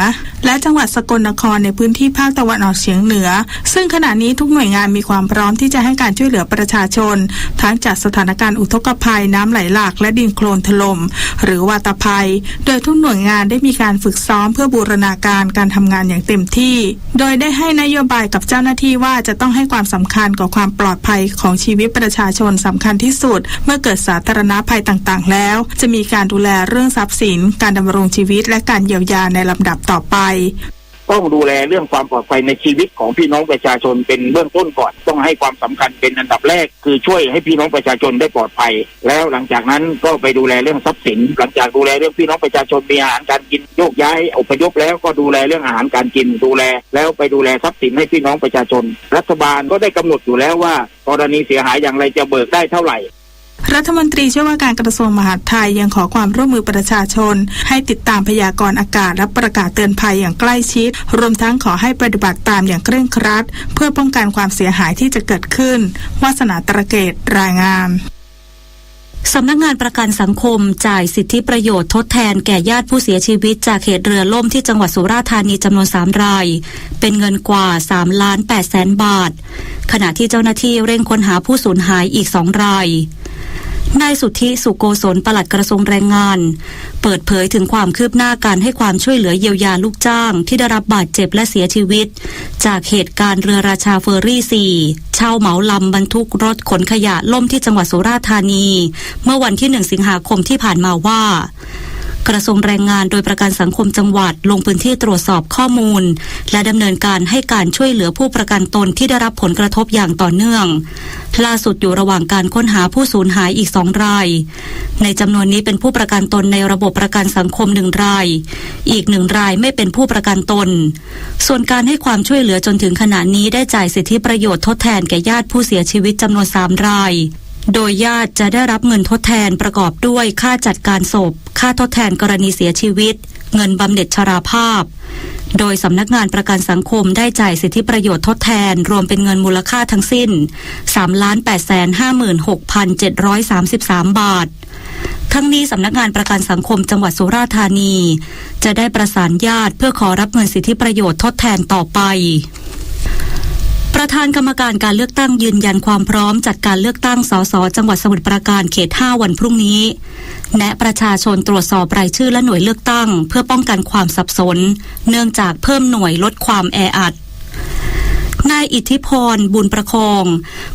และจังหวัดสกลนครในพื้นที่ภาคตะวันออกเฉียงเหนือซึ่งขณะนี้ทุกหน่วยงานมีความพร้อมที่จะให้การช่วยเหลือประชาชนทั้งจากสถานการณ์อุทกภัยน้ำไหลหลากและดินโคลนถล่มหรือวาตภัยโดยทุกหน่วยงานได้มีการฝึกซ้อมเพื่อบูรณาการการทำงานอย่างเต็มที่โดยได้ให้นโยบายกับเจ้าหน้าที่ว่าจะต้องให้ความสำคัญกับความปลอดภัยของชีวิตประชาชนสำคัญที่สุดเมื่อเกิดสาธารณภัยต่างๆแล้วจะมีการดูแลเรื่องทรัพย์สินการดำรงชีวิตและการเยียวยาในลำดับต่อไปต้องดูแลเรื่องความปลอดภัยในชีวิตของพี่น้องประชาชนเป็นเบื้องต้นก่อนต้องให้ความสำคัญเป็นอันดับแรกคือช่วยให้พี่น้องประชาชนได้ปลอดภัยแล้วหลังจากนั้นก็ไปดูแลเรื่องทรัพย์สินหลังจากดูแลเรื่องพี่น้องประชาชนมีอาหารการกินโยกย้ายอพยพแล้วก็ดูแลเรื่องอาหารการกินดูแลแล้วไปดูแลทรัพย์สินให้พี่น้องประชาชนรัฐบาลก็ได้กำหนดอยู่แล้วว่ากรณีเสียหายอย่างไรจะเบิกได้เท่าไหร่รัฐมนตรีช่วยว่าการกระทรวงมหาดไทยยังขอความร่วมมือประชาชนให้ติดตามพยากรณ์อากาศและประกาศเตือนภัยอย่างใกล้ชิดรวมทั้งขอให้ปฏิบัติตามอย่างเคร่งครัดเพื่อป้องกันความเสียหายที่จะเกิดขึ้นวาสนาตระเกตรายงานสำนักงานประกันสังคมจ่ายสิทธิประโยชน์ทดแทนแก่ญาติผู้เสียชีวิตจากเหตุเรือล่มที่จังหวัดสุราษฎร์ธานีจำนวน3รายเป็นเงินกว่า3,800,000 บาทขณะที่เจ้าหน้าที่เร่งค้นหาผู้สูญหายอีก2รายนายสุทธิสุโกศลปลัดกระทรวงแรงงานเปิดเผยถึงความคืบหน้าการให้ความช่วยเหลือเยียวยาลูกจ้างที่ได้รับบาดเจ็บและเสียชีวิตจากเหตุการณ์เรือราชาเฟอร์รี่4เช่าเหมาลำบรรทุกรถขนขยะล่มที่จังหวัดสุราษฎร์ธานีเมื่อวันที่1สิงหาคมที่ผ่านมาว่ากระทรวงแรงงานโดยประกันสังคมจังหวัดลงพื้นที่ตรวจสอบข้อมูลและดำเนินการให้การช่วยเหลือผู้ประกันตนที่ได้รับผลกระทบอย่างต่อเนื่องล่าสุดอยู่ระหว่างการค้นหาผู้สูญหายอีก2รายในจำนวนนี้เป็นผู้ประกันตนในระบบประกันสังคม1รายอีก1รายไม่เป็นผู้ประกันตนส่วนการให้ความช่วยเหลือจนถึงขณะนี้ได้จ่ายสิทธิประโยชน์ทดแทนแก่ญาติผู้เสียชีวิตจำนวน3รายโดยญาติจะได้รับเงินทดแทนประกอบด้วยค่าจัดการศพค่าทดแทนกรณีเสียชีวิตเงินบำเหน็จชราภาพโดยสำนักงานประกันสังคมได้จ่ายสิทธิประโยชน์ทดแทนรวมเป็นเงินมูลค่าทั้งสิ้น 3,856,733 บาททั้งนี้สำนักงานประกันสังคมจังหวัดสุราษฎร์ธานีจะได้ประสานญาติเพื่อขอรับเงินสิทธิประโยชน์ทดแทนต่อไปประธานกรรมการการเลือกตั้งยืนยันความพร้อมจัดการเลือกตั้งสสจังหวัดสมุทรปราการเขต5วันพรุ่งนี้แนะประชาชนตรวจสอบรายชื่อและหน่วยเลือกตั้งเพื่อป้องกันความสับสนเนื่องจากเพิ่มหน่วยลดความแออัดนายอิทธิพรบุญประคอง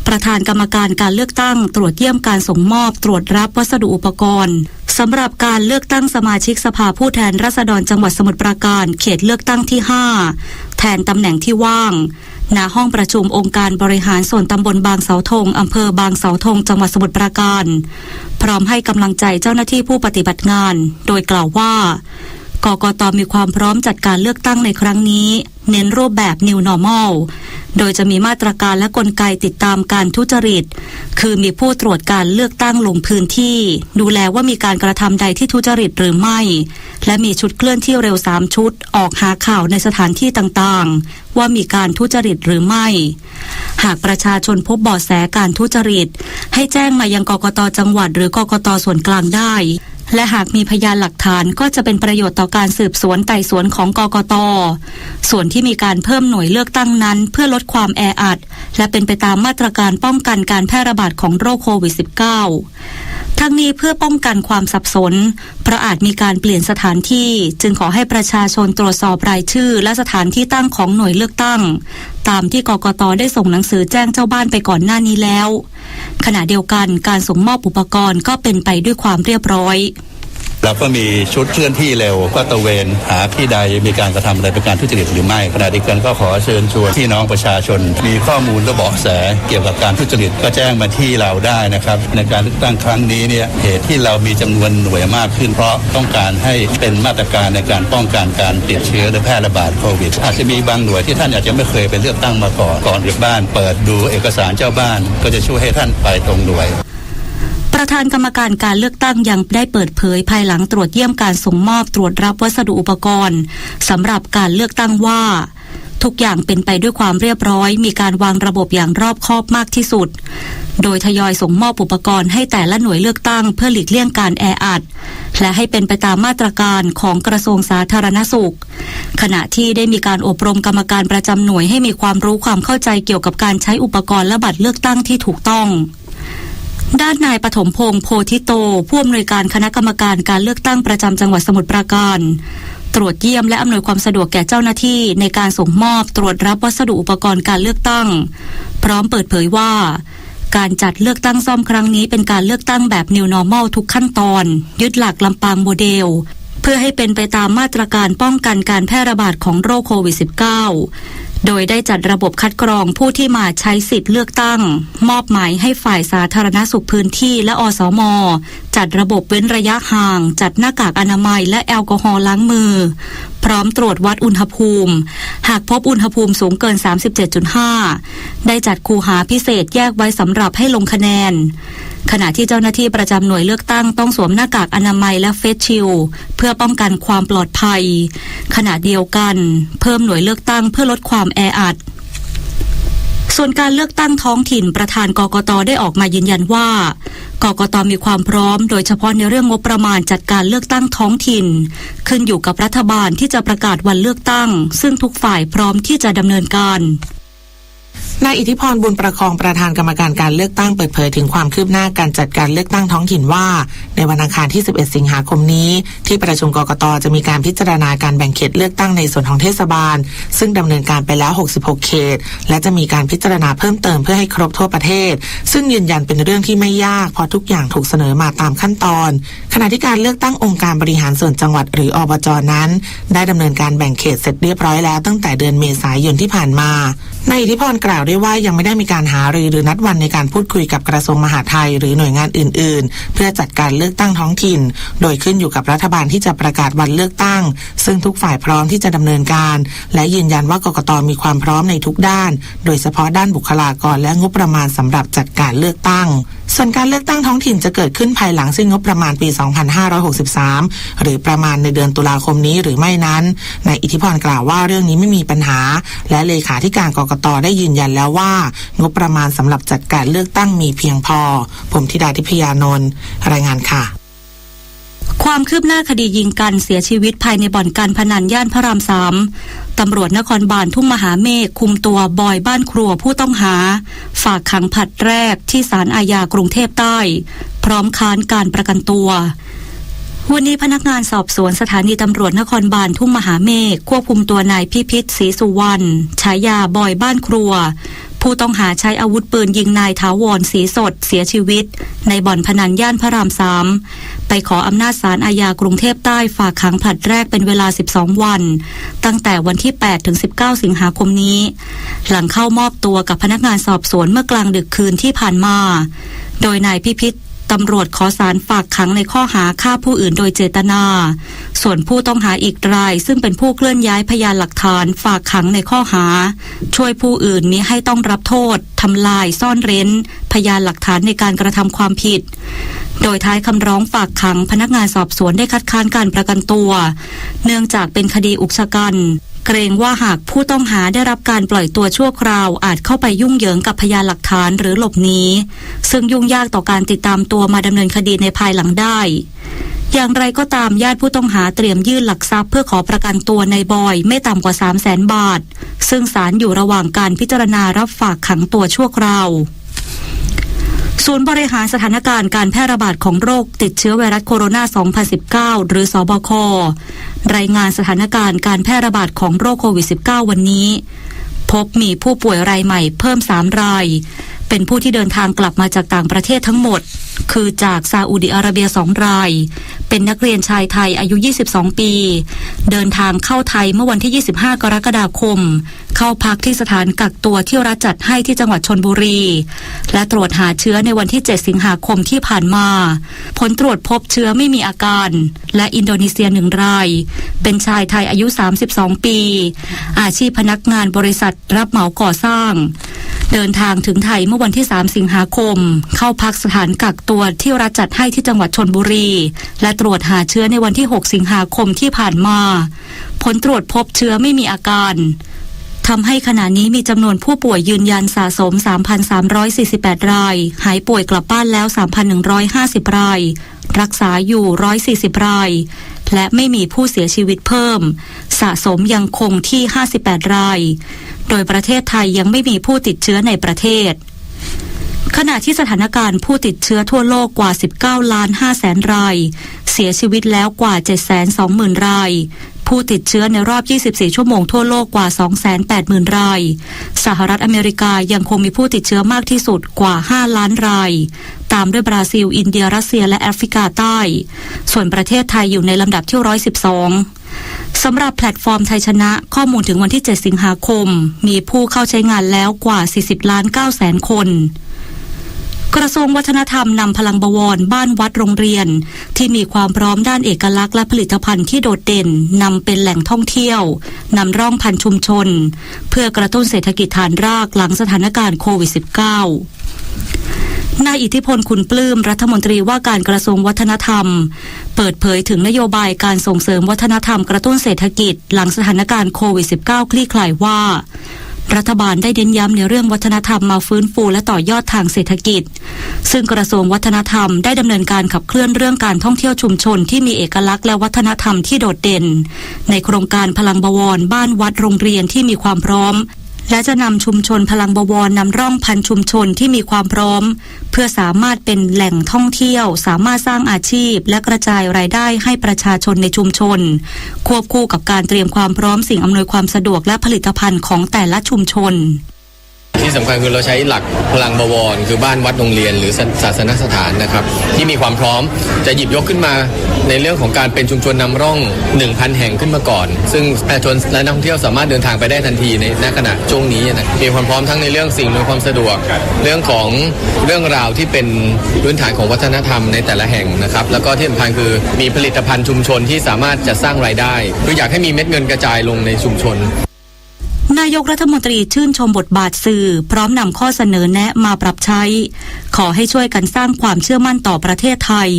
ประธานกรรมการการเลือกตั้งตรวจเยี่ยมการส่งมอบตรวจรับวัสดุอุปกรณ์สำหรับการเลือกตั้งสมาชิกสภาผู้แทนราษฎรจังหวัดสมุทรปราการเขตเลือกตั้งที่5แทนตำแหน่งที่ว่างณห้องประชุมองค์การบริหารส่วนตำบลบางเสาธงอำเภอบางเสาธงจังหวัดสมุทรปราการพร้อมให้กำลังใจเจ้าหน้าที่ผู้ปฏิบัติงานโดยกล่าวว่ากกต.มีความพร้อมจัดการเลือกตั้งในครั้งนี้เน้นรูปแบบ New Normal โดยจะมีมาตรการและกลไกติดตามการทุจริตคือมีผู้ตรวจการเลือกตั้งลงพื้นที่ดูแลว่ามีการกระทำใดที่ทุจริตหรือไม่และมีชุดเคลื่อนที่เร็ว3ชุดออกหาข่าวในสถานที่ต่างๆว่ามีการทุจริตหรือไม่หากประชาชนพบเบาะแสการทุจริตให้แจ้งมายังกกต.จังหวัดหรือกกต.ส่วนกลางได้และหากมีพยานหลักฐานก็จะเป็นประโยชน์ต่อการสืบสวนไต่สวนของกกต.ส่วนที่มีการเพิ่มหน่วยเลือกตั้งนั้นเพื่อลดความแออัดและเป็นไปตามมาตรการป้องกันการแพร่ระบาดของโรคโควิด -19 ทั้งนี้เพื่อป้องกันความสับสนเพราะอาจมีการเปลี่ยนสถานที่จึงขอให้ประชาชนตรวจสอบรายชื่อและสถานที่ตั้งของหน่วยเลือกตั้งตามที่กกต.ได้ส่งหนังสือแจ้งเจ้าบ้านไปก่อนหน้านี้แล้วขณะเดียวกันการส่งมอบอุปกรณ์ก็เป็นไปด้วยความเรียบร้อยแล้วก็มีชุดเคลื่อนที่เร็วก็ตระเวนหาที่ใดมีการกระทำอะไรเป็นการทุจริตหรือไม่ขณะเดียวกันก็ขอเชิญชวนพี่น้องประชาชนมีข้อมูลและเบาะแสเกี่ยวกับการทุจริตก็แจ้งมาที่เราได้นะครับในการเลือกตั้งครั้งนี้เนี่ยเหตุที่เรามีจำนวนหน่วยมากขึ้นเพราะต้องการให้เป็นมาตรการในการป้องกันการติดเชื้อและแพร่ระบาดโควิดอาจจะมีบางหน่วยที่ท่านอาจจะไม่เคยไปเลือกตั้งมาก่อนเลือกบ้านเปิดดูเอกสารเจ้าบ้านก็จะช่วยให้ท่านไปตรงหน่วยประธานกรรมการการเลือกตั้งยังได้เปิดเผยภายหลังตรวจเยี่ยมการส่งมอบตรวจรับวัสดุอุปกรณ์สำหรับการเลือกตั้งว่าทุกอย่างเป็นไปด้วยความเรียบร้อยมีการวางระบบอย่างรอบคอบมากที่สุดโดยทยอยส่งมอบอุปกรณ์ให้แต่ละหน่วยเลือกตั้งเพื่อหลีกเลี่ยงการแออัดและให้เป็นไปตามมาตรการของกระทรวงสาธารณสุขขณะที่ได้มีการอบรมกรรมการประจำหน่วยให้มีความรู้ความเข้าใจเกี่ยวกับการใช้อุปกรณ์และบัตรเลือกตั้งที่ถูกต้องด้านนายปฐมพงษ์โพธิโตผู้อำนวยการคณะกรรมการการเลือกตั้งประจำจังหวัดสมุทรปราการตรวจเยี่ยมและอำนวยความสะดวกแก่เจ้าหน้าที่ในการส่งมอบตรวจรับวัสดุอุปกรณ์การเลือกตั้งพร้อมเปิดเผยว่าการจัดเลือกตั้งซ่อมครั้งนี้เป็นการเลือกตั้งแบบ New Normal ทุกขั้นตอนยึดหลักลำปางโมเดลเพื่อให้เป็นไปตามมาตรการป้องกันการแพร่ระบาดของโรคโควิด -19 โดยได้จัดระบบคัดกรองผู้ที่มาใช้สิทธิ์เลือกตั้งมอบหมายให้ฝ่ายสาธารณสุขพื้นที่และอสม.จัดระบบเว้นระยะห่างจัดหน้ากากอนามัยและแอลกอฮอล์ล้างมือพร้อมตรวจวัดอุณหภูมิหากพบอุณหภูมิสูงเกิน 37.5 ได้จัดคูหาพิเศษแยกไว้สำหรับให้ลงคะแนนขณะที่เจ้าหน้าที่ประจำหน่วยเลือกตั้งต้องสวมหน้ากากอนามัยและเฟสชิลด์เพื่อป้องกันความปลอดภัยขณะเดียวกันเพิ่มหน่วยเลือกตั้งเพื่อลดความแออัดส่วนการเลือกตั้งท้องถิ่นประธานกกต.ได้ออกมายืนยันว่ากกต.มีความพร้อมโดยเฉพาะในเรื่องงบประมาณจัดการเลือกตั้งท้องถิ่นขึ้นอยู่กับรัฐบาลที่จะประกาศวันเลือกตั้งซึ่งทุกฝ่ายพร้อมที่จะดำเนินการนายอิทธิพรบุญประคองประธานกรรมการการเลือกตั้งเปิดเผยถึงความคืบหน้าการจัดการเลือกตั้งท้องถิ่นว่าในวันอังคารที่11สิงหาคมนี้ที่ประชุมกกต.จะมีการพิจารณาการแบ่งเขตเลือกตั้งในส่วนของเทศบาลซึ่งดำเนินการไปแล้ว66เขตและจะมีการพิจารณาเพิ่มเติมเพื่อให้ครบทั่วประเทศซึ่งยืนยันเป็นเรื่องที่ไม่ยากเพราะทุกอย่างถูกเสนอมาตามขั้นตอนขณะที่การเลือกตั้งองค์การบริหารส่วนจังหวัดหรืออบจ.นั้นได้ดำเนินการแบ่งเขตเสร็จเรียบร้อยแล้วตั้งแต่เดือนเมษายนที่ผ่านมานายอิทธิพรกล่าวด้วยว่ายังไม่ได้มีการหารือหรือนัดวันในการพูดคุยกับกระทรวงมหาดไทยหรือหน่วยงานอื่นๆเพื่อจัดการเลือกตั้งท้องถิ่นโดยขึ้นอยู่กับรัฐบาลที่จะประกาศวันเลือกตั้งซึ่งทุกฝ่ายพร้อมที่จะดำเนินการและยืนยันว่ากกต.มีความพร้อมในทุกด้านโดยเฉพาะด้านบุคลากรและงบประมาณสำหรับจัดการเลือกตั้งส่วนการเลือกตั้งท้องถิ่นจะเกิดขึ้นภายหลังสิ้นงบประมาณปี 2563 หรือประมาณในเดือนตุลาคมนี้หรือไม่นั้นนายอิทธิพรกล่าวว่าเรื่องนี้ไม่มีปัญหาและเลขาธิการกกต.ได้ยืนยันแล้วว่างบประมาณสำหรับจัดการเลือกตั้งมีเพียงพอผมธิดาทิพยานนท์รายงานค่ะความคืบหน้าคดียิงกันเสียชีวิตภายในบ่อนการพนันย่านพระราม3ตำรวจนครบาลทุ่งมหาเมฆคุมตัวบอยบ้านครัวผู้ต้องหาฝากขังผลัดแรกที่ศาลอาญากรุงเทพใต้พร้อมค้านการประกันตัววันนี้พนักงานสอบสวนสถานีตำรวจนครบาลทุ่งมหาเมฆควบคุมตัวนายพิพิธศรีสุวรรณฉายาบอยบ้านครัวผู้ต้องหาใช้อาวุธปืนยิงนายถาวรศรีสดเสียชีวิตในบ่อนพนันย่านพระราม3ไปขออำนาจศาลอาญากรุงเทพใต้ฝากขังผลัดแรกเป็นเวลา12วันตั้งแต่วันที่8ถึง19สิงหาคมนี้หลังเข้ามอบตัวกับพนักงานสอบสวนเมื่อกลางดึกคืนที่ผ่านมาโดยนายพิพิธต ำรวจขอศาลฝากขังในข้อหาฆ่าผู้อื่นโดยเจตนาส่วนผู้ต้องหาอีกรายซึ่งเป็นผู้เคลื่อนย้ายพยานหลักฐานฝากขังในข้อหาช่วยผู้อื่นมิให้ต้องรับโทษทำลายซ่อนเร้นพยานหลักฐานในการกระทำความผิดโดยท้ายคำร้องฝากขังพนักงานสอบสวนได้คัดค้านการประกันตัวเนื่องจากเป็นคดีอุกชะกันเกรงว่าหากผู้ต้องหาได้รับการปล่อยตัวชั่วคราวอาจเข้าไปยุ่งเหยิงกับพยานหลักฐานหรือหลบหนีซึ่งยุ่งยากต่อการติดตามตัวมาดำเนินคดีในภายหลังได้อย่างไรก็ตามญาติผู้ต้องหาเตรียมยื่นหลักทรัพย์เพื่อขอประกันตัวในบอยไม่ต่ำกว่า 300,000 บาทซึ่งศาลอยู่ระหว่างการพิจารณารับฝากขังตัวชั่วคราวศูนย์บริหารสถานการณ์การแพร่ระบาดของโรคติดเชื้อไวรัสโคโรนา 2019 หรือสบครายงานสถานการณ์การแพร่ระบาดของโรคโควิด -19 วันนี้พบมีผู้ป่วยรายใหม่เพิ่ม3รายเป็นผู้ที่เดินทางกลับมาจากต่างประเทศทั้งหมดคือจากซาอุดิอาระเบีย2รายเป็นนักเรียนชายไทยอายุ22ปีเดินทางเข้าไทยเมื่อวันที่25กรกฎาคมเข้าพักที่สถานกักตัวที่รัฐจัดให้ที่จังหวัดชลบุรีและตรวจหาเชื้อในวันที่7สิงหาคมที่ผ่านมาผลตรวจพบเชื้อไม่มีอาการและอินโดนีเซีย1รายเป็นชายไทยอายุ32ปีอาชีพพนักงานบริษัทรับเหมาก่อสร้างเดินทางถึงไทยเมื่อวันที่3สิงหาคมเข้าพักสถานกักตัวที่รัฐจัดให้ที่จังหวัดชลบุรีและตรวจหาเชื้อในวันที่6สิงหาคมที่ผ่านมาผลตรวจพบเชื้อไม่มีอาการทำให้ขณะนี้มีจำนวนผู้ป่วยยืนยันสะสม 3,348 รายหายป่วยกลับบ้านแล้ว 3,150 รายรักษาอยู่140รายและไม่มีผู้เสียชีวิตเพิ่มสะสมยังคงที่58รายโดยประเทศไทยยังไม่มีผู้ติดเชื้อในประเทศขณะที่สถานการณ์ผู้ติดเชื้อทั่วโลกกว่า 19.5 รายเสียชีวิตแล้วกว่า 720,000 รายผู้ติดเชื้อในรอบ24ชั่วโมงทั่วโลกกว่า 280,000 รายสหรัฐอเมริกายังคงมีผู้ติดเชื้อมากที่สุดกว่า5ล้านรายตามด้วยบราซิลอินเดียรัสเซียและแอฟริกาใต้ส่วนประเทศไทยอยู่ในลำดับที่112สำหรับแพลตฟอร์มไทยชนะข้อมูลถึงวันที่7สิงหาคมมีผู้เข้าใช้งานแล้วกว่า 40.9 คนกระทรวงวัฒนธรรมนำพลังบวรบ้านวัดโรงเรียนที่มีความพร้อมด้านเอกลักษณ์และผลิตภัณฑ์ที่โดดเด่นนำเป็นแหล่งท่องเที่ยวนำร่องพันธุ์ชุมชนเพื่อกระตุ้นเศรษฐกิจฐานรากหลังสถานการณ์โควิด -19 นายอิทธิพลคุณปลื้มรัฐมนตรีว่าการกระทรวงวัฒนธรรมเปิดเผยถึงนโยบายการส่งเสริมวัฒนธรรมกระตุ้นเศรษฐกิจหลังสถานการณ์โควิด -19 คลี่คลายว่ารัฐบาลได้เน้นย้ำในเรื่องวัฒนธรรมมาฟื้นฟูและต่อยอดทางเศรษฐกิจซึ่งกระทรวงวัฒนธรรมได้ดำเนินการขับเคลื่อนเรื่องการท่องเที่ยวชุมชนที่มีเอกลักษณ์และวัฒนธรรมที่โดดเด่นในโครงการพลังบวรบ้านวัดโรงเรียนที่มีความพร้อมและจะนำชุมชนพลังบวรนำร่องพันธุ์ชุมชนที่มีความพร้อมเพื่อสามารถเป็นแหล่งท่องเที่ยวสามารถสร้างอาชีพและกระจายรายได้ให้ประชาชนในชุมชนควบคู่กับการเตรียมความพร้อมสิ่งอำนวยความสะดวกและผลิตภัณฑ์ของแต่ละชุมชนที่สำคัญคือเราใช้หลักพลังบวรคือบ้านวัดโรงเรียนหรือศาสนสถานนะครับที่มีความพร้อมจะหยิบยกขึ้นมาในเรื่องของการเป็นชุมชนนำร่อง 1,000 แห่งขึ้นมาก่อนซึ่งประชาชนและนักท่องเที่ยวสามารถเดินทางไปได้ทันทีในขณะช่วงนี้นะมีความพร้อมทั้งในเรื่องสิ่งอำนวยความสะดวกเรื่องของเรื่องราวที่เป็นพื้นฐานของวัฒนธรรมในแต่ละแห่งนะครับแล้วก็ที่สำคัญคือมีผลิตภัณฑ์ชุมชนที่สามารถจะสร้างรายได้คืออยากให้มีเม็ดเงินกระจายลงในชุมชนนายกรัฐมนตรีชื่นชมบทบาทสื่อพร้อมนำข้อเสนอแนะมาปรับใช้ขอให้ช่วยกันสร้างความเชื่อมั่นต่อประเทศไทย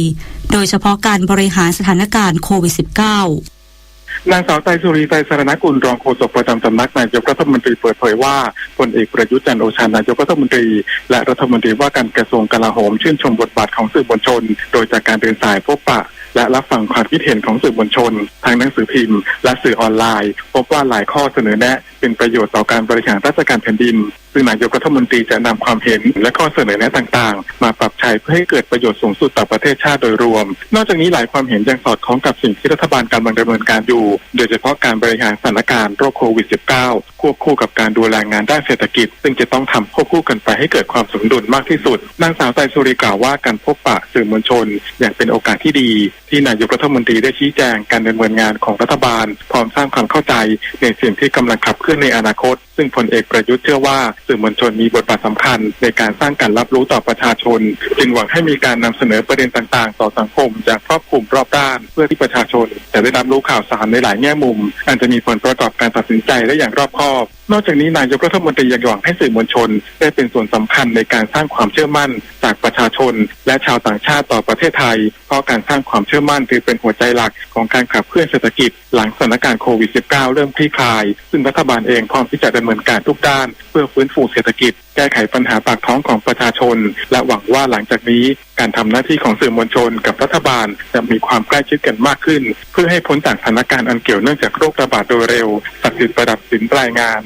โดยเฉพาะการบริหารสถานการณ์โควิด -19 นางสาวไตรสุรีไตรสรณกุลรองโฆษกประจำสำนักนายกรัฐมนตรีเปิดเผยว่าพลเอกประยุทธ์จันทร์โอชานายกรัฐมนตรีและรัฐมนตรีว่าการกระทรวงกลาโหมชื่นชมบทบาทของสื่อมวลชนโดยจากการเดินสายพบปะและรับฟังความคิดเห็นของสื่อมวลชนทางหนังสือพิมพ์และสื่อออนไลน์พบว่าหลายข้อเสนอแนะเป็นประโยชน์ต่อการบริหารราชการแผ่นดินซึ่งนายกรัฐมนตรีจะนำความเห็นและข้อเสนอแนะต่างๆมาปรับใช้เพื่อให้เกิดประโยชน์สูงสุดต่อประเทศชาติโดยรวมนอกจากนี้หลายความเห็นยังสอดคล้องกับสิ่งที่รัฐบาลกำลังดำเนินการอยู่โดยเฉพาะการบริหารสถานการณ์โรคโควิด -19 ควบคู่กับการดูแลงานด้านเศรษฐกิจซึ่งจะต้องทำควบคู่กันไปให้เกิดความสมดุลมากที่สุดนางสาวไตรสุรีกล่าวว่าการพบปะสื่อมวลชนอย่างเป็นโอกาสที่ดีที่นายกรัฐมนตรีได้ชี้แจงการดำเนินงานของรัฐบาลพร้อมสร้างความเข้าใจในสิ่งที่กำลังขับเคลื่อนในอนาคตซึ่งพลเอกประยุทธ์เชื่อว่า สื่อมวลชนมีบทบาทสำคัญในการสร้างการรับรู้ต่อประชาชนจึงหวังให้มีการนำเสนอประเด็นต่างๆต่อสังคมอย่างครอบคลุมรอบด้านเพื่อที่ประชาชนจะได้รับรู้ข่าวสารในหลายแง่มุมอันจะมีผลประกอบการตัดสินใจได้อย่างรอบคอบนอกจากนี้นายกรัฐมนตรียังหวังให้สื่อมวลชนได้เป็นส่วนสำคัญในการสร้างความเชื่อมั่นจากประชาชนและชาวต่างชาติต่อประเทศไทยเพราะการสร้างความเชื่อมั่นถือเป็นหัวใจหลักของการขับเคลื่อนเศรษฐกิจหลังสถานการณ์โควิด -19 เริ่มคลี่คลายซึ่งรัฐบาลเองพร้อมที่จะดำเนินการทุกด้านเพื่อฟื้นฟูเศรษฐกิจแก้ไขปัญหาปากท้องของประชาชนและหวังว่าหลังจากนี้การทำหน้าที่ของสื่อมวลชนกับรัฐบาลจะมีความใกล้ชิดกันมากขึ้นเพื่อให้พ้นจากสถานการณ์อันเกี่ยวเนื่องจากโรคระบาดโดยเร็วศักดิ์สิทธิ์ประดับสินรายงาน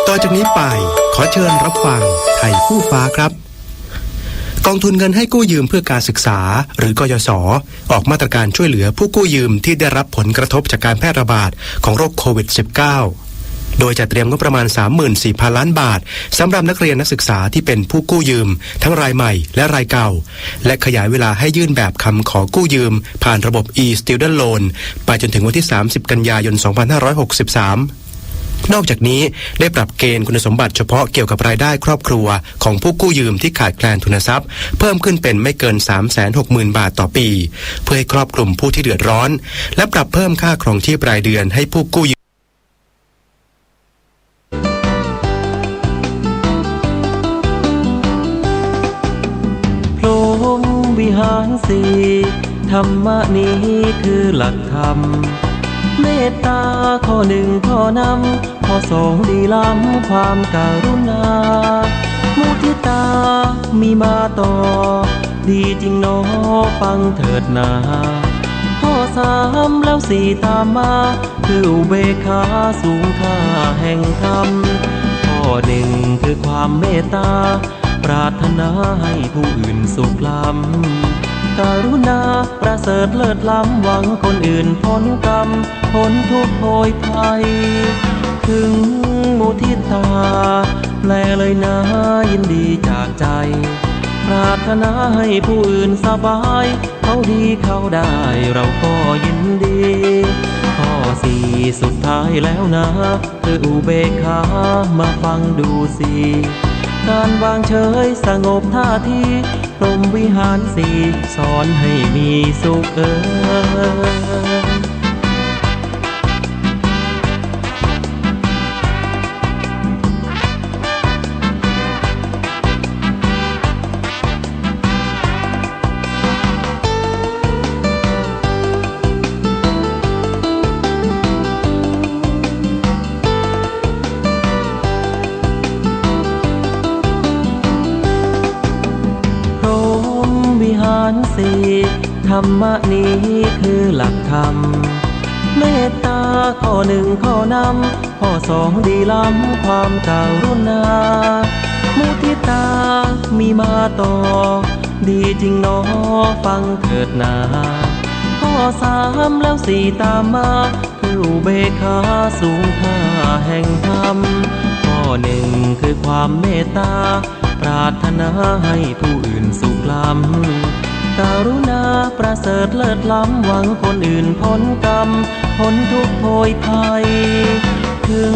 ต่อจากนี้ไปขอเชิญรับฟังไทยคู่ฟ้าครับกองทุนเงินให้กู้ยืมเพื่อการศึกษาหรือกยศออกมาตรการช่วยเหลือผู้กู้ยืมที่ได้รับผลกระทบจากการแพร่ระบาดของโรคโควิด -19 โดยจะเตรียมงบประมาณ 34,000 ล้านบาทสำหรับนักเรียนนักศึกษาที่เป็นผู้กู้ยืมทั้งรายใหม่และรายเก่าและขยายเวลาให้ยื่นแบบคำขอกู้ยืมผ่านระบบ e-student loan ไปจนถึงวันที่ 30 กันยายน 2563นอกจากนี้ได้ปรับเกณฑ์คุณสมบัติเฉพาะเกี่ยวกับรายได้ครอบครัวของผู้กู้ยืมที่ขาดแคลนทุนทรัพย์เพิ่มขึ้นเป็นไม่เกิน 360,000 บาทต่อปีเพื่อให้ครอบคลุมผู้ที่เดือดร้อนและปรับเพิ่มค่าครองชีพรายเดือนให้ผู้กู้ยืมพรหมวิหารสี่ธรรมะนี้คือหลักธรรมเมตตาข้อหนึ่งข้อนำข้อสองดีล้ำความการุณามุทิตามีมาต่อดีจริงหนอฟังเถิดนาข้อสามแล้วสี่ตามมาคืออุเบกขาสูงค่าแห่งธรรมข้อหนึ่งคือความเมตตาปรารถนาให้ผู้อื่นสุขล้ำกรุณาประเสริฐเลิศล้ำหวังคนอื่นพ้นกรรมพ้นทุกข์โพยภัยถึงมุทิตาแปลเลยนะยินดีจากใจปรารถนาให้ผู้อื่นสบายเขาดีเขาได้เราก็ยินดีข้อสี่สุดท้ายแล้วนะคืออุเบกขามาฟังดูสิการวางเฉยสงบท่าทีพรหมวิหารสี่สอนให้มีสุขธรรมะนี้คือหลักธรรมเมตตาข้อหนึ่งข้อนำข้อสองดีล้ำความการุณามุทิตามีมาต่อดีจริงหนอฟังเถิดนาข้อสามแล้วสี่ตามมาคืออุเบกขาสูงค่าแห่งธรรมข้อหนึ่งคือความเมตตาปรารถนาให้ผู้อื่นสุขล้ำกรุณาประเสริฐเลิศล้ำหวังคนอื่นพ้นกรรมพ้นทุกข์โพยภัยถึง